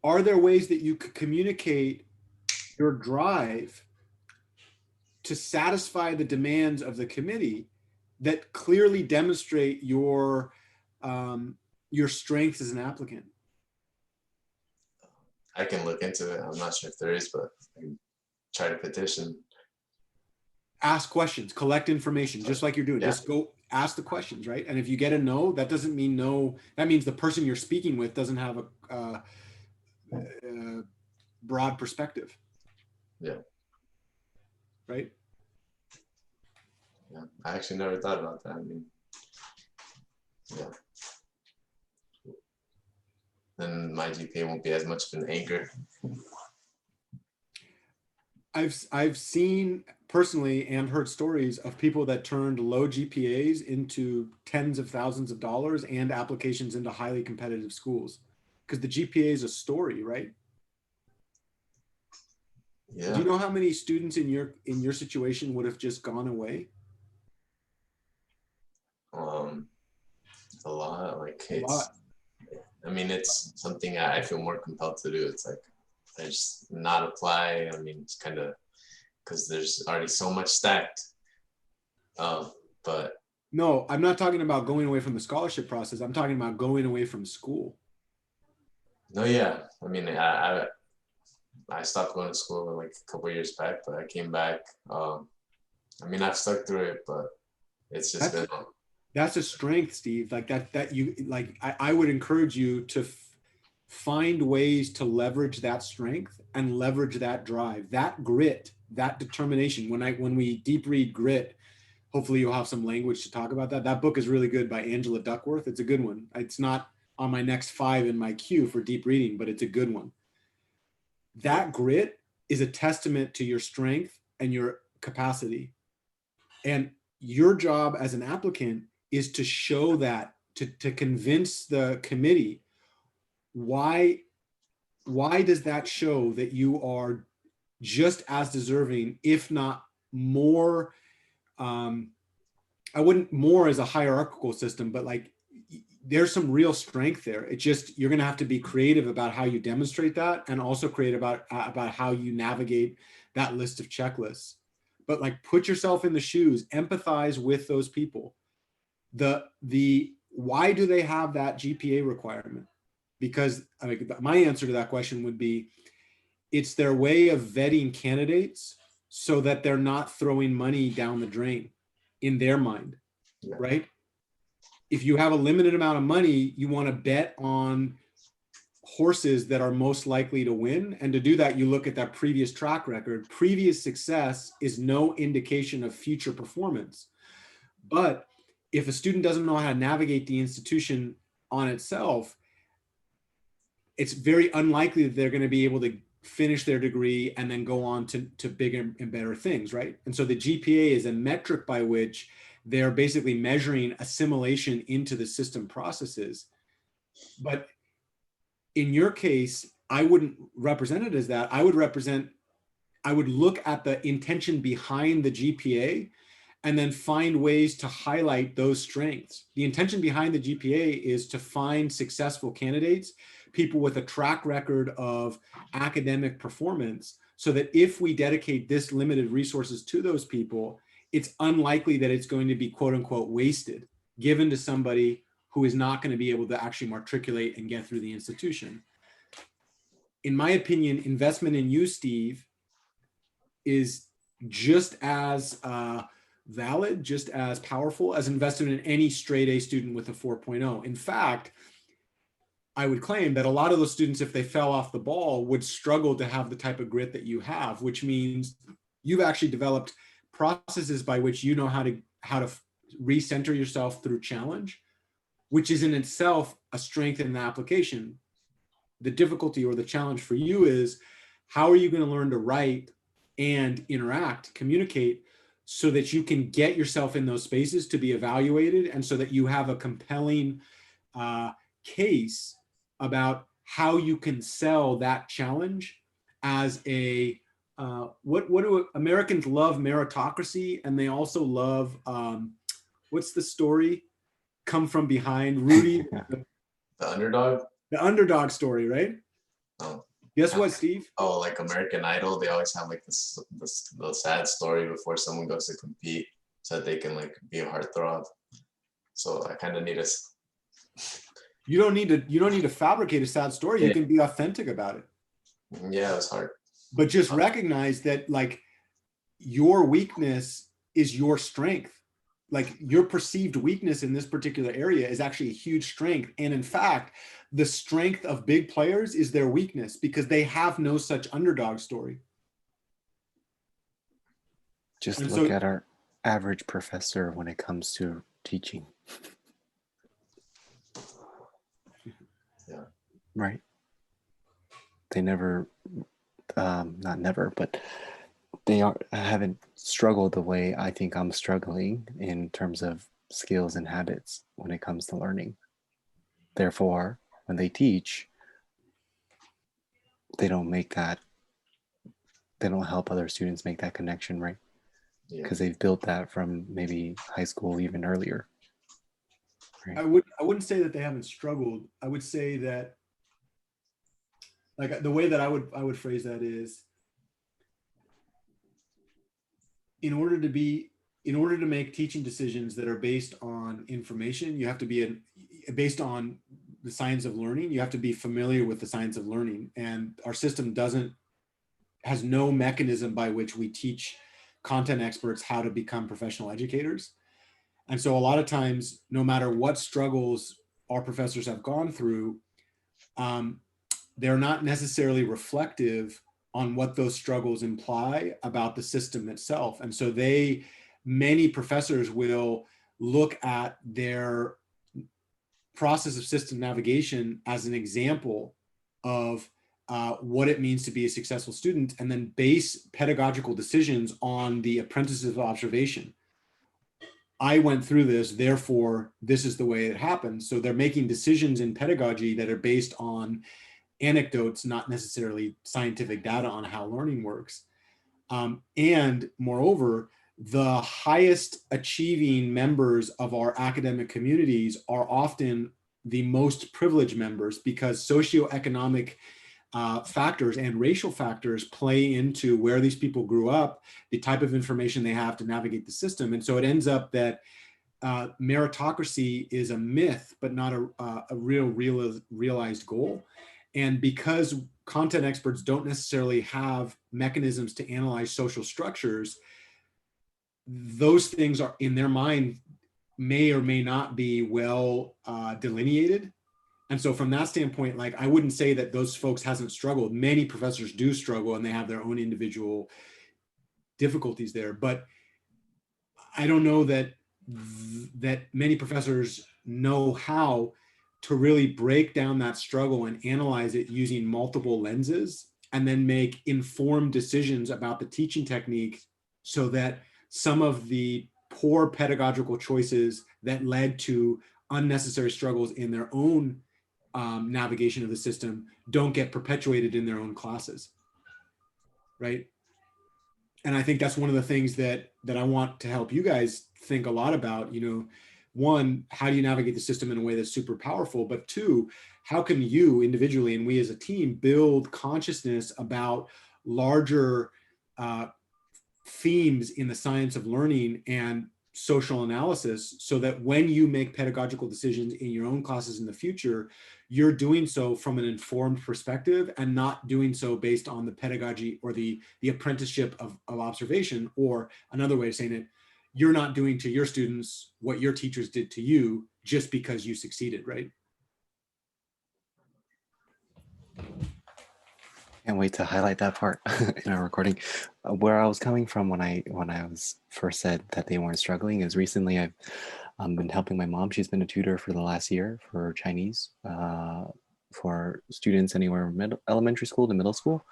Are there ways that you could communicate your drive to satisfy the demands of the committee that clearly demonstrate your strengths as an applicant? I can look into it. I'm not sure if there is, but I can try to petition. Ask questions, collect information, just like you're doing. Yeah. Just go ask the questions, right? And if you get a no, that doesn't mean no. That means the person you're speaking with doesn't have a broad perspective. Yeah. Right? Yeah. I actually never thought about that. I mean, yeah. Then my GPA won't be as much of an anchor. I've seen personally and heard stories of people that turned low GPAs into tens of thousands of dollars and applications into highly competitive schools, because the GPA is a story, right? Yeah. Do you know how many students in your situation would have just gone away? A lot. Like a lot. I mean, it's something I feel more compelled to do. It's like I just not apply. I mean, it's kind of because there's already so much stacked. But no, I'm not talking about going away from the scholarship process. I'm talking about going away from school. No, yeah. I mean, I stopped going to school like a couple of years back, but I came back. I mean, I've stuck through it, but it's just been. That's a strength, Steve. Like that you like. I would encourage you to find ways to leverage that strength and leverage that drive, that grit, that determination. When we deep read Grit, hopefully you'll have some language to talk about that. That book is really good by Angela Duckworth. It's a good one. It's not on my next 5 in my queue for deep reading, but it's a good one. That grit is a testament to your strength and your capacity. And your job as an applicant is to show that, to convince the committee why does that show that you are just as deserving, if not more. I wouldn't more as a hierarchical system, but like there's some real strength there. It's just you're going to have to be creative about how you demonstrate that, and also creative about how you navigate that list of checklists. But like put yourself in the shoes, empathize with those people. The why do they have that GPA requirement? Because I mean, my answer to that question would be it's their way of vetting candidates so that they're not throwing money down the drain in their mind, right? If you have a limited amount of money, you want to bet on horses that are most likely to win. And to do that, you look at that previous track record. Previous success is no indication of future performance. But if a student doesn't know how to navigate the institution on itself, it's very unlikely that they're going to be able to finish their degree and then go on to bigger and better things, right? And so the GPA is a metric by which they're basically measuring assimilation into the system processes. But in your case, I wouldn't represent it as that. I would look at the intention behind the GPA and then find ways to highlight those strengths. The intention behind the GPA is to find successful candidates, people with a track record of academic performance, so that if we dedicate this limited resources to those people, it's unlikely that it's going to be quote unquote wasted, given to somebody who is not going to be able to actually matriculate and get through the institution. In my opinion, investment in you, Steve, is just as valid, just as powerful as investment in any straight A student with a 4.0. In fact, I would claim that a lot of those students, if they fell off the ball, would struggle to have the type of grit that you have, which means you've actually developed processes by which you know how to recenter yourself through challenge, which is in itself a strength in the application. The difficulty or the challenge for you is, how are you going to learn to write and interact, communicate, so that you can get yourself in those spaces to be evaluated, and so that you have a compelling case about how you can sell that challenge as a, what do Americans love? Meritocracy, and they also love, what's the story? Come from behind, Rudy. The underdog? The underdog story, right? Oh. Guess what, Steve? Oh, like American Idol, they always have like this the sad story before someone goes to compete, so that they can like be a heartthrob. So I kind of need a. You don't need to fabricate a sad story. You can be authentic about it. Yeah, it's hard. But just recognize that like your weakness is your strength. Like your perceived weakness in this particular area is actually a huge strength. And in fact, the strength of big players is their weakness, because they have no such underdog story. Just look at our average professor when it comes to teaching. Yeah. Right. They never, not never, but they haven't struggled the way I think I'm struggling in terms of skills and habits when it comes to learning. Therefore, when they teach, they don't help other students make that connection, right? Because they've built that from maybe high school, even earlier. Right? I wouldn't say that they haven't struggled. I would say that, like, the way that I would phrase that is, in order to make teaching decisions that are based on information, you have to be based on the science of learning. You have to be familiar with the science of learning, and our system has no mechanism by which we teach content experts how to become professional educators. And so a lot of times, no matter what struggles our professors have gone through, they're not necessarily reflective on what those struggles imply about the system itself. And so many professors will look at their process of system navigation as an example of what it means to be a successful student, and then base pedagogical decisions on the apprentices of observation. I went through this, therefore this is the way it happened. So they're making decisions in pedagogy that are based on anecdotes, not necessarily scientific data on how learning works. And moreover, the highest achieving members of our academic communities are often the most privileged members, because socioeconomic factors and racial factors play into where these people grew up, the type of information they have to navigate the system. And so it ends up that meritocracy is a myth, but not a realized goal. And because content experts don't necessarily have mechanisms to analyze social structures, those things are in their mind may or may not be well delineated. And so from that standpoint, like, I wouldn't say that those folks hasn't struggled. Many professors do struggle and they have their own individual difficulties there, but I don't know that many professors know how to really break down that struggle and analyze it using multiple lenses, and then make informed decisions about the teaching technique, so that some of the poor pedagogical choices that led to unnecessary struggles in their own navigation of the system don't get perpetuated in their own classes, right? And I think that's one of the things that I want to help you guys think a lot about. You know, one, how do you navigate the system in a way that's super powerful? But two, how can you individually and we as a team build consciousness about larger themes in the science of learning and social analysis, so that when you make pedagogical decisions in your own classes in the future, you're doing so from an informed perspective and not doing so based on the pedagogy or the apprenticeship of observation. Or another way of saying it, you're not doing to your students what your teachers did to you just because you succeeded, right? Can't wait to highlight that part in our recording. Where I was coming from when I was first said that they weren't struggling is recently I've been helping my mom. She's been a tutor for the last year for Chinese for students anywhere from elementary school to middle school.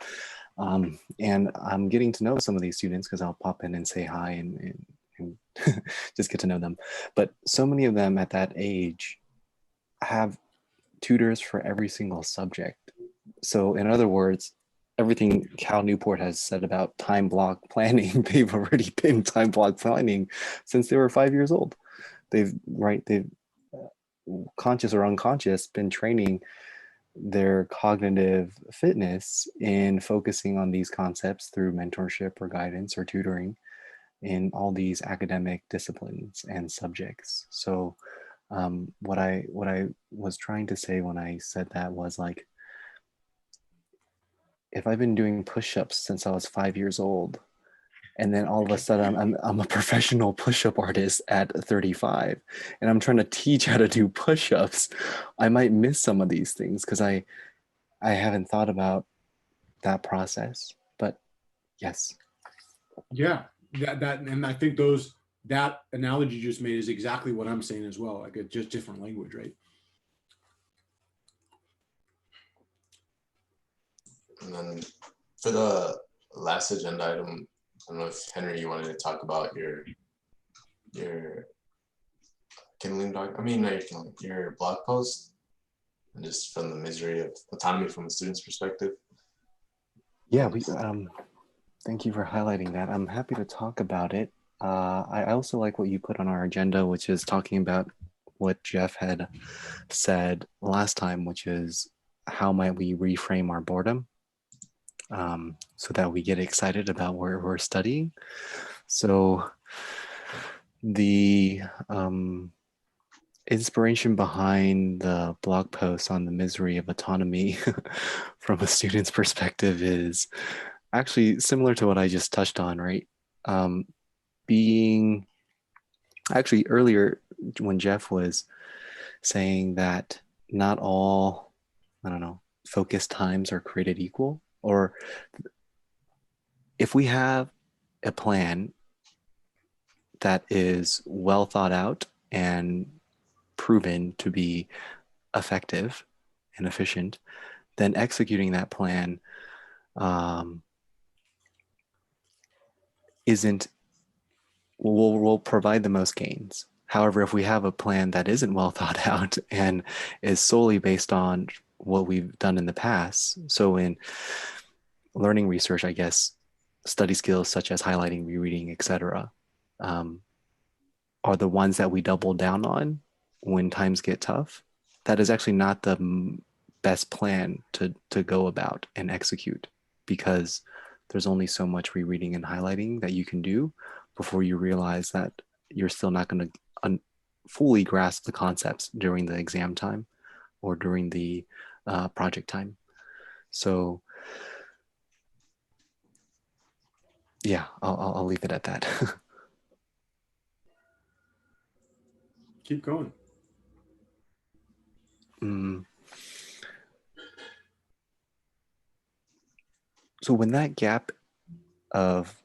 And I'm getting to know some of these students because I'll pop in and say hi and just get to know them. But so many of them at that age have tutors for every single subject. So in other words, everything Cal Newport has said about time block planning, they've already been time block planning since they were 5 years old. They've conscious or unconscious been training their cognitive fitness in focusing on these concepts through mentorship or guidance or tutoring in all these academic disciplines and subjects. So what I was trying to say when I said that was, like, if I've been doing push-ups since I was 5 years old, and then all of a sudden I'm a professional push-up artist at 35, and I'm trying to teach how to do push-ups, I might miss some of these things because I haven't thought about that process. But yes. Yeah, that and I think that analogy you just made is exactly what I'm saying as well. Like, just different language, right? And then for the last agenda item, I don't know if Henry, you wanted to talk about your Kindling doc. I mean, not your Kindling, your blog post, and just from the misery of autonomy from a student's perspective. Yeah, we thank you for highlighting that. I'm happy to talk about it. I also like what you put on our agenda, which is talking about what Jeff had said last time, which is how might we reframe our boredom so that we get excited about where we're studying. So the inspiration behind the blog post on the misery of autonomy from a student's perspective is actually similar to what I just touched on, right? Being actually earlier when Jeff was saying that not all, I don't know, focus times are created equal, or if we have a plan that is well thought out and proven to be effective and efficient, then executing that plan will provide the most gains. However, if we have a plan that isn't well thought out and is solely based on what we've done in the past, so in learning research, I guess, study skills such as highlighting, rereading, etc., are the ones that we double down on when times get tough. That is actually not the best plan to go about and execute, because there's only so much rereading and highlighting that you can do before you realize that you're still not going to fully grasp the concepts during the exam time or during the project time. So yeah, I'll leave it at that. Keep going. So when that gap of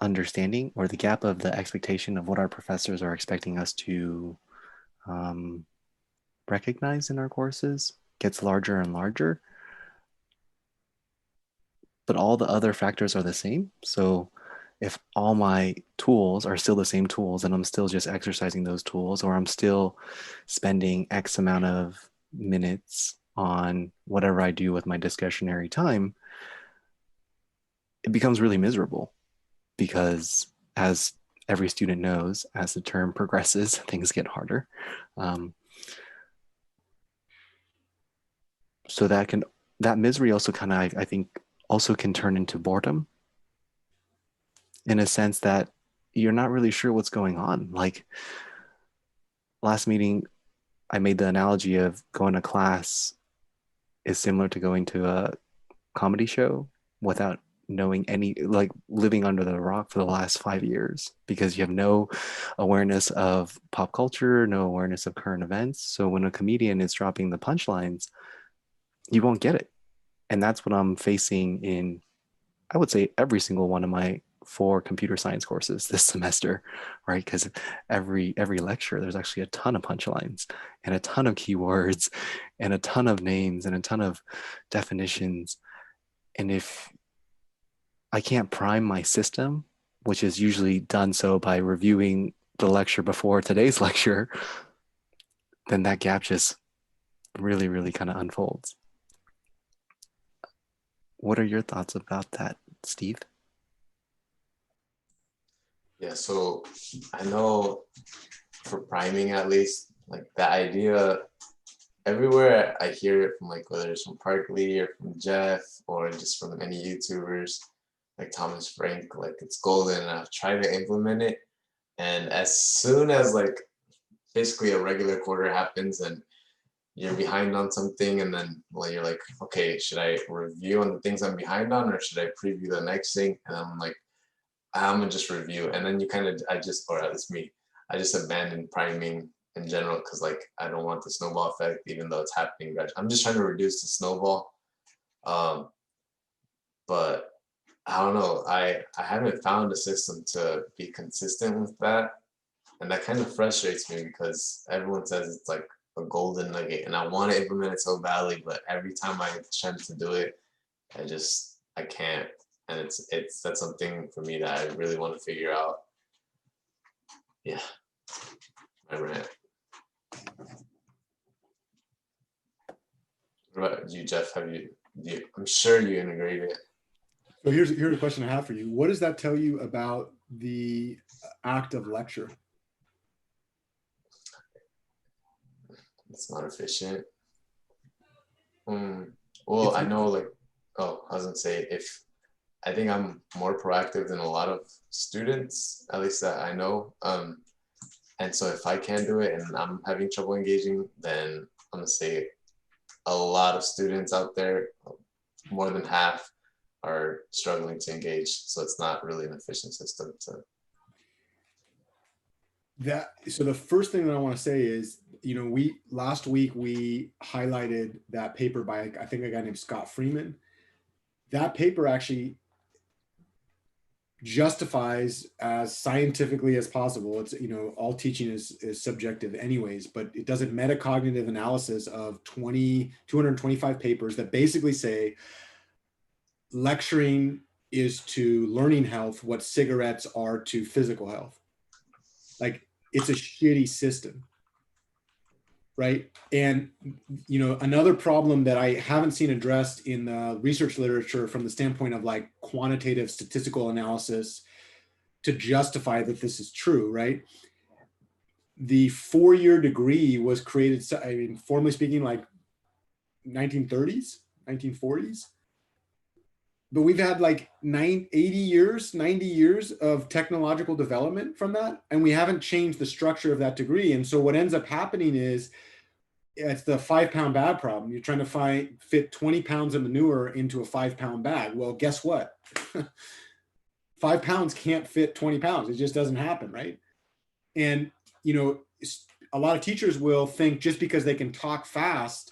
understanding, or the gap of the expectation of what our professors are expecting us to recognize in our courses gets larger and larger, but all the other factors are the same. So if all my tools are still the same tools and I'm still just exercising those tools, or I'm still spending X amount of minutes on whatever I do with my discretionary time, it becomes really miserable, because as every student knows, as the term progresses, things get harder. So that misery also kind of, I think, also can turn into boredom, in a sense that you're not really sure what's going on. Like last meeting, I made the analogy of going to class is similar to going to a comedy show without knowing any, like living under the rock for the last 5 years, because you have no awareness of pop culture, no awareness of current events. So when a comedian is dropping the punchlines, you won't get it. And that's what I'm facing in, I would say, every single one of my 4 computer science courses this semester, right? Because every lecture, there's actually a ton of punchlines and a ton of keywords and a ton of names and a ton of definitions. And if I can't prime my system, which is usually done so by reviewing the lecture before today's lecture, then that gap just really, really kind of unfolds. What are your thoughts about that, Steve? Yeah, so I know for priming at least, like the idea, everywhere I hear it from, like whether it's from Parkley or from Jeff or just from any YouTubers like Thomas Frank, like it's golden, and I've tried to implement it. And as soon as like basically a regular quarter happens and you're behind on something, and then well you're like, okay, should I review on the things I'm behind on, or should I preview the next thing? And I'm like, I'm gonna just review. And then you kind of, or at least me, I just abandon priming in general, because like I don't want the snowball effect, even though it's happening. I'm just trying to reduce the snowball. But I don't know, I haven't found a system to be consistent with that. And that kind of frustrates me, because everyone says it's like a golden nugget and I want to implement it so badly, but every time I attempt to do it, I can't. And that's something for me that I really want to figure out. Yeah, my rant. What about you, Jeff? I'm sure you integrate it. So here's a question I have for you. What does that tell you about the act of lecture? It's not efficient. Well, I know, like, oh, I was gonna say, if I think I'm more proactive than a lot of students, at least that I know. And so if I can't do it and I'm having trouble engaging, then I'm gonna say a lot of students out there, more than half, are struggling to engage. So it's not really an efficient system to. So the first thing that I want to say is, last week we highlighted that paper by, I think, a guy named Scott Freeman. That paper actually justifies as scientifically as possible. It's, all teaching is subjective anyways, but it does a metacognitive analysis of 225 papers that basically say lecturing is to learning health what cigarettes are to physical health. Like, it's a shitty system, right? And another problem that I haven't seen addressed in the research literature from the standpoint of like quantitative statistical analysis to justify that this is true, right? The 4-year degree was created, I mean, formally speaking, like 1930s, 1940s. But we've had like 90 years of technological development from that, and we haven't changed the structure of that degree. And so what ends up happening is it's the 5-pound bag problem. You're trying to fit 20 pounds of manure into a 5-pound bag. Well, guess what? 5 pounds can't fit 20 pounds. It just doesn't happen, right? And, you know, a lot of teachers will think just because they can talk fast,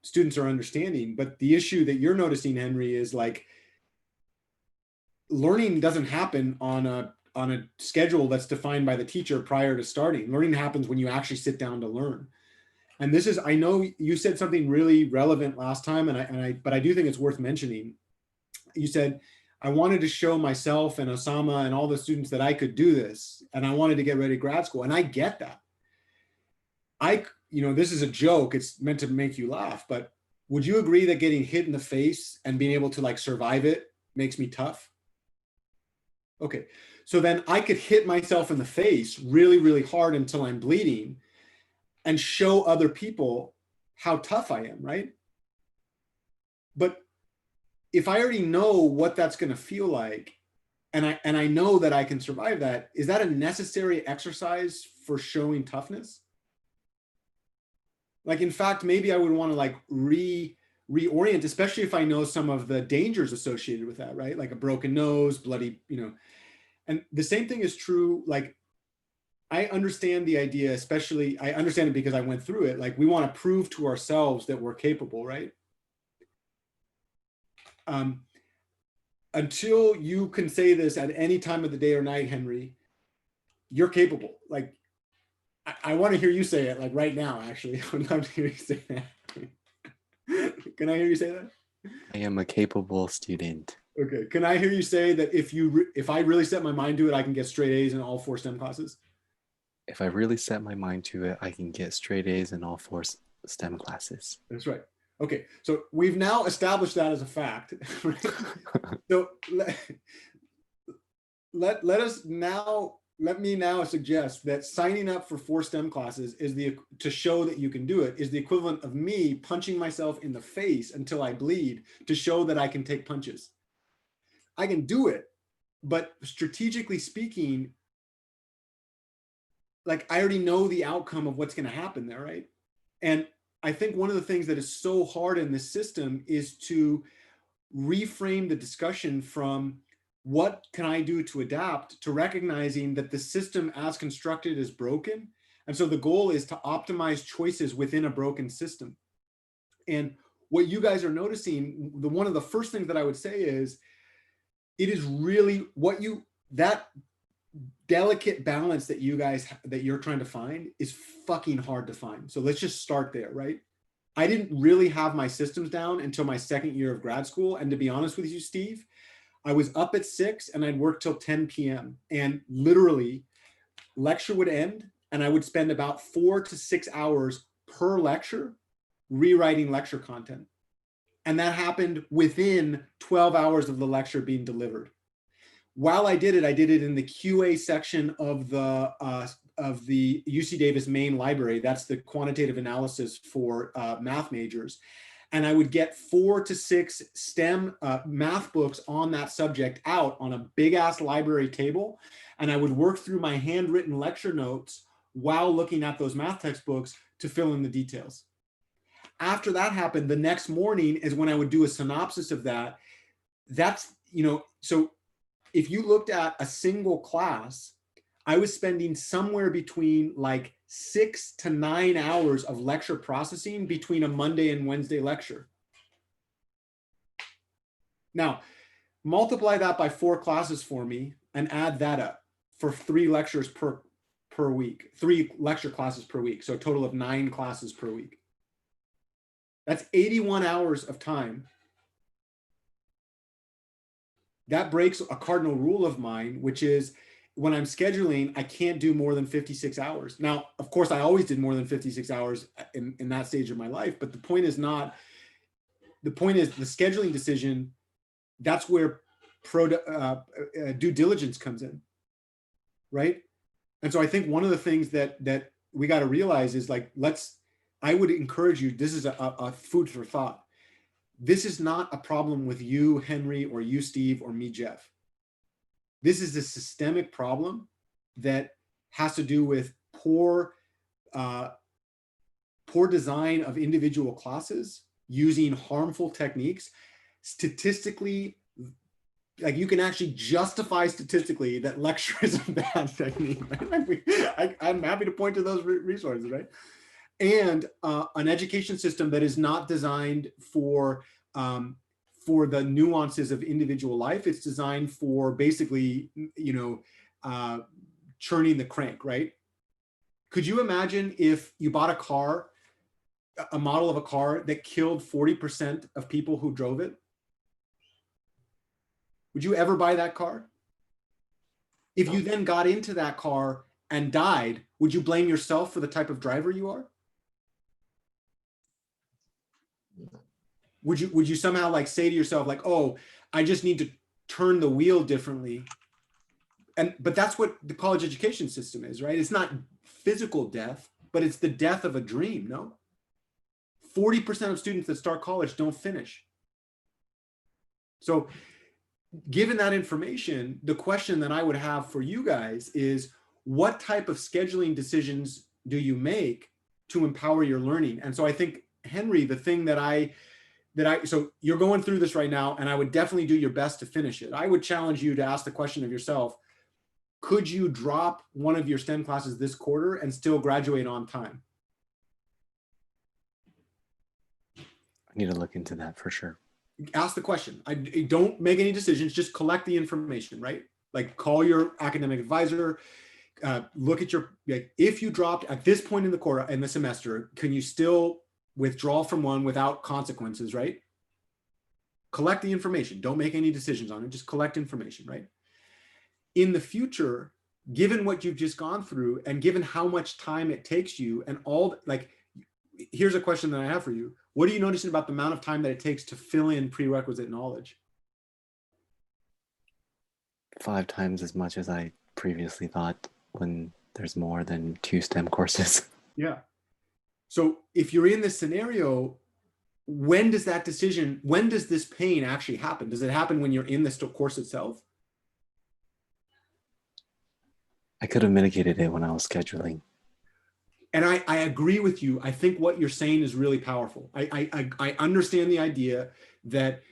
students are understanding. But the issue that you're noticing, Henry, is like learning doesn't happen on a schedule that's defined by the teacher prior to starting. Learning happens when you actually sit down to learn. And this is, I know you said something really relevant last time, but I do think it's worth mentioning. You said, I wanted to show myself and Osama and all the students that I could do this, and I wanted to get ready to grad school. And I get that. You know, this is a joke. It's meant to make you laugh, but would you agree that getting hit in the face and being able to like survive it makes me tough? Okay. So then I could hit myself in the face really, really hard until I'm bleeding and show other people how tough I am, right? But if I already know what that's going to feel like, and I know that I can survive that, is that a necessary exercise for showing toughness? Like, in fact, maybe I would want to like reorient, especially if I know some of the dangers associated with that, right? Like a broken nose, bloody, you know. And the same thing is true. Like, I understand the idea, especially I understand it because I went through it. Like, we want to prove to ourselves that we're capable, right? Until you can say this at any time of the day or night, Henry, you're capable. Like, I want to hear you say it, like right now, actually. I would love to hear you say that. Can I hear you say that? I am a capable student. Okay. Can I hear you say that if I really set my mind to it, I can get straight A's in all 4 STEM classes? If I really set my mind to it, I can get straight A's in all 4 STEM classes. That's right. Okay. So we've now established that as a fact. Right? So let me now suggest that signing up for 4 STEM classes to show that you can do it is the equivalent of me punching myself in the face until I bleed to show that I can take punches. I can do it, but strategically speaking, like I already know the outcome of what's going to happen there, right? And I think one of the things that is so hard in this system is to reframe the discussion from what can I do to adapt to recognizing that the system as constructed is broken. And so the goal is to optimize choices within a broken system. And what you guys are noticing, one of the first things that I would say is, it is really that delicate balance that you're trying to find is fucking hard to find. So let's just start there, right? I didn't really have my systems down until my 2nd year of grad school. And to be honest with you, Steve, I was up at 6 and I'd work till 10 p.m. And literally lecture would end and I would spend about 4 to 6 hours per lecture rewriting lecture content. And that happened within 12 hours of the lecture being delivered. While I did it in the QA section of the UC Davis main library. That's the quantitative analysis for math majors. And I would get 4 to 6 STEM math books on that subject out on a big ass library table. And I would work through my handwritten lecture notes while looking at those math textbooks to fill in the details. After that happened, the next morning is when I would do a synopsis of that. That's, you know, so if you looked at a single class, I was spending somewhere between like 6 to 9 hours of lecture processing between a Monday and Wednesday lecture. Now, multiply that by 4 classes for me and add that up for 3 lectures per week, 3 lecture classes per week. So a total of 9 classes per week. That's 81 hours of time. That breaks a cardinal rule of mine, which is when I'm scheduling, I can't do more than 56 hours. Now, of course, I always did more than 56 hours in that stage of my life, but the point is the scheduling decision, that's where due diligence comes in, right? And so I think one of the things that we got to realize is like, I would encourage you, this is a food for thought. This is not a problem with you, Henry, or you, Steve, or me, Jeff. This is a systemic problem that has to do with poor poor design of individual classes using harmful techniques, statistically, like you can actually justify statistically that lecture is a bad technique. Right? I'm happy to point to those resources, right? And an education system that is not designed for the nuances of individual life. It's designed for basically, churning the crank, right? Could you imagine if you bought a car, a model of a car that killed 40% of people who drove it? Would you ever buy that car? If you then got into that car and died, would you blame yourself for the type of driver you are? Would you somehow like say to yourself like, oh, I just need to turn the wheel differently? But that's what the college education system is, right? It's not physical death, but it's the death of a dream, no? 40% of students that start college don't finish. So given that information, the question that I would have for you guys is, what type of scheduling decisions do you make to empower your learning? And so I think, Henry, the thing so you're going through this right now, and I would definitely do your best to finish it. I would challenge you to ask the question of yourself, could you drop one of your STEM classes this quarter and still graduate on time? I need to look into that for sure. Ask the question. I don't make any decisions, just collect the information, right? Like call your academic advisor, look at if you dropped at this point in the quarter, in the semester, can you still withdraw from one without consequences, right? Collect the information. Don't make any decisions on it. Just collect information, right? In the future, given what you've just gone through and given how much time it takes you and here's a question that I have for you. What are you noticing about the amount of time that it takes to fill in prerequisite knowledge? 5 times as much as I previously thought when there's more than 2 STEM courses. Yeah. So if you're in this scenario, when does this pain actually happen? Does it happen when you're in the course itself? I could have mitigated it when I was scheduling. And I agree with you. I think what you're saying is really powerful. I understand the idea that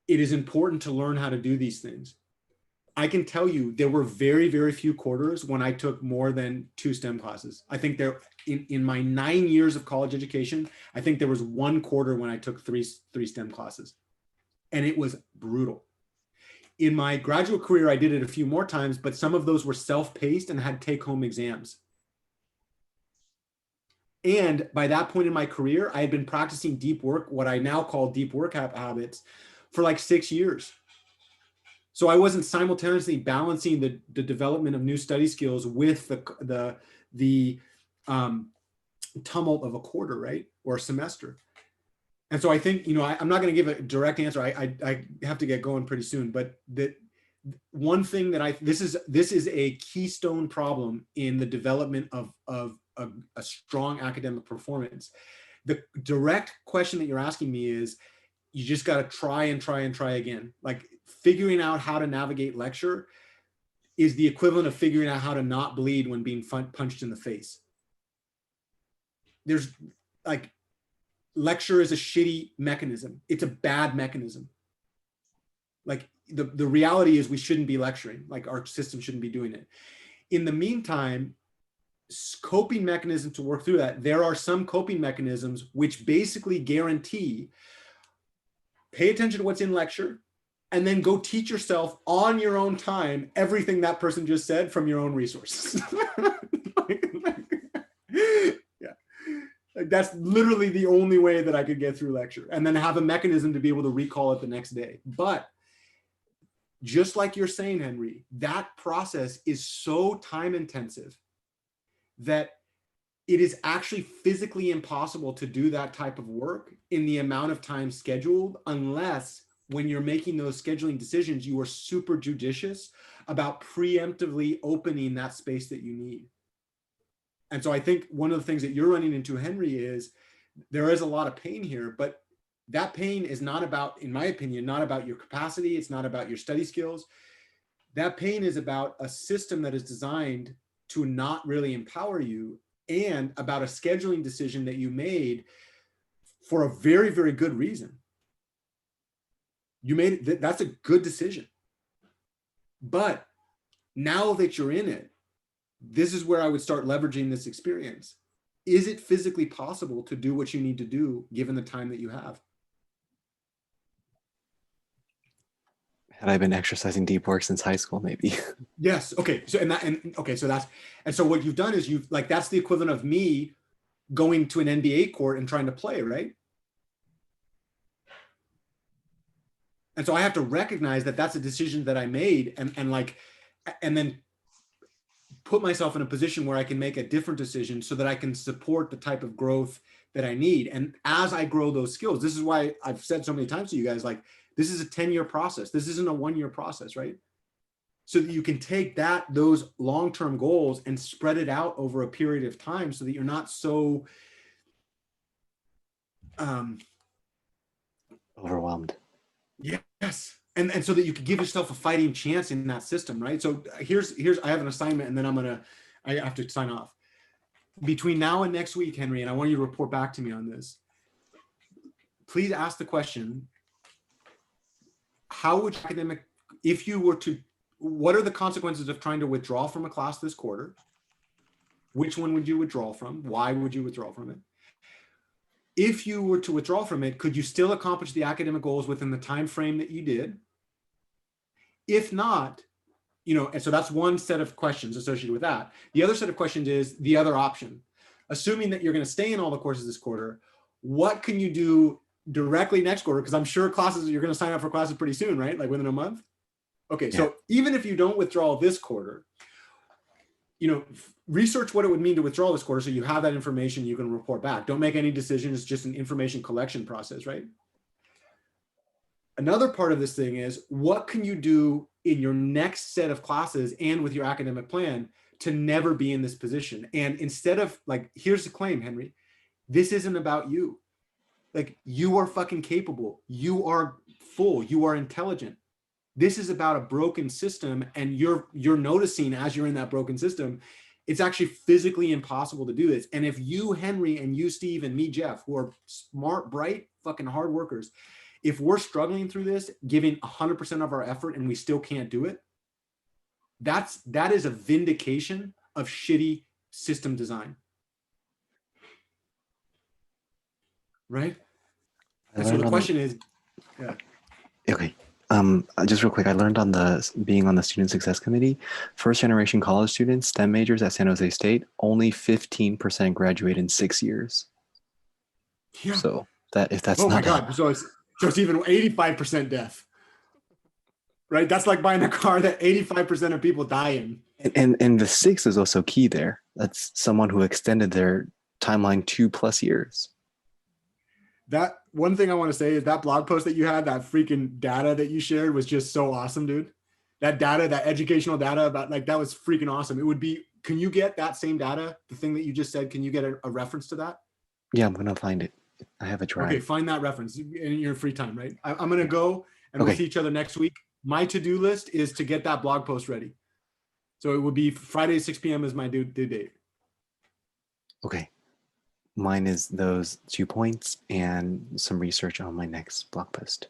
it is important to learn how to do these things. I can tell you there were very, very few quarters when I took more than 2 STEM classes. I think in my 9 years of college education, I think there was 1 quarter when I took three STEM classes, and it was brutal. In my graduate career, I did it a few more times, but some of those were self-paced and had take-home exams. And by that point in my career, I had been practicing deep work, what I now call deep work habits, for like 6 years. So I wasn't simultaneously balancing the development of new study skills with the tumult of a quarter, right? Or a semester. And so I think, I'm not going to give a direct answer. I have to get going pretty soon, but one thing that this is a keystone problem in the development of a strong academic performance. The direct question that you're asking me is, you just got to try and try and try again. Like figuring out how to navigate lecture is the equivalent of figuring out how to not bleed when being punched in the face. There's like, lecture is a shitty mechanism. It's a bad mechanism. Like the reality is we shouldn't be lecturing. Like our system shouldn't be doing it. In the meantime, coping mechanism to work through that, there are some coping mechanisms which basically guarantee pay attention to what's in lecture and then go teach yourself on your own time everything that person just said from your own resources. Yeah. Like that's literally the only way that I could get through lecture, and then have a mechanism to be able to recall it the next day. But just like you're saying, Henry, that process is so time intensive that it is actually physically impossible to do that type of work in the amount of time scheduled, unless when you're making those scheduling decisions, you are super judicious about preemptively opening that space that you need. And so I think one of the things that you're running into, Henry, is there is a lot of pain here, but that pain is not about, in my opinion, not about your capacity. It's not about your study skills. That pain is about a system that is designed to not really empower you and about a scheduling decision that you made for a very, very good reason. You made it, that's a good decision. But now that you're in it, this is where I would start leveraging this experience. Is it physically possible to do what you need to do given the time that you have? Had I been exercising deep work since high school, maybe. Yes. Okay. So so what you've done is you've like, that's the equivalent of me going to an NBA court and trying to play, right? And so I have to recognize that that's a decision that I made and then put myself in a position where I can make a different decision so that I can support the type of growth that I need. And as I grow those skills, this is why I've said so many times to you guys, like, this is a 10-year process. This isn't a 1-year process, right? So that you can take those long-term goals and spread it out over a period of time so that you're not so Overwhelmed. yes. And so that you could give yourself a fighting chance in that system, right? So here's I have an assignment and then I have to sign off. Between now and next week, Henry, and I want you to report back to me on this. Please ask the question, how would academic, if you were to, what are the consequences of trying to withdraw from a class this quarter? Which one would you withdraw from? Why would you withdraw from it? If you were to withdraw from it, could you still accomplish the academic goals within the time frame that you did? If not, and so that's one set of questions associated with that. The other set of questions is the other option. Assuming that you're going to stay in all the courses this quarter, what can you do directly next quarter? Because I'm sure you're going to sign up for classes pretty soon, right? Like within a month? Okay, yeah. So even if you don't withdraw this quarter, research what it would mean to withdraw this quarter so you have that information you can report back. Don't make any decisions, it's just an information collection process, right? Another part of this thing is, what can you do in your next set of classes and with your academic plan to never be in this position? And instead of here's the claim, Henry, this isn't about you. Like, you are fucking capable. You are full. You are intelligent. This is about a broken system, and you're noticing as you're in that broken system, it's actually physically impossible to do this. And if you, Henry, and you, Steve, and me, Jeff, who are smart, bright, fucking hard workers, if we're struggling through this, giving 100% of our effort and we still can't do it, that is a vindication of shitty system design. Right? And so the question is, yeah. Okay. Just real quick, I learned being on the student success committee, first generation college students, STEM majors at San Jose State, only 15% graduate in 6 years. Yeah. So if that's oh my God. So it's even 85% death. Right? That's like buying a car that 85% of people die in. And the 6 is also key there. That's someone who extended their timeline 2+ years. That one thing I want to say is that blog post that you had, that freaking data that you shared was just so awesome, dude. That data, that educational data about that was freaking awesome. It would be, can you get that same data, the thing that you just said, can you get a reference to that? Yeah, I'm going to find it. I have a drive. Okay, find that reference in your free time, right? I'm going to go and we'll see each other next week. My to-do list is to get that blog post ready. So it would be Friday, 6 p.m. is my due date. Okay. Mine is those 2 points and some research on my next blog post.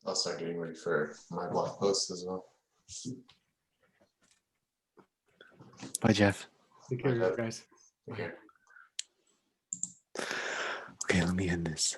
I'll start getting ready for my blog post as well. Bye, Jeff. Take care, guys. Take care. Okay, let me end this.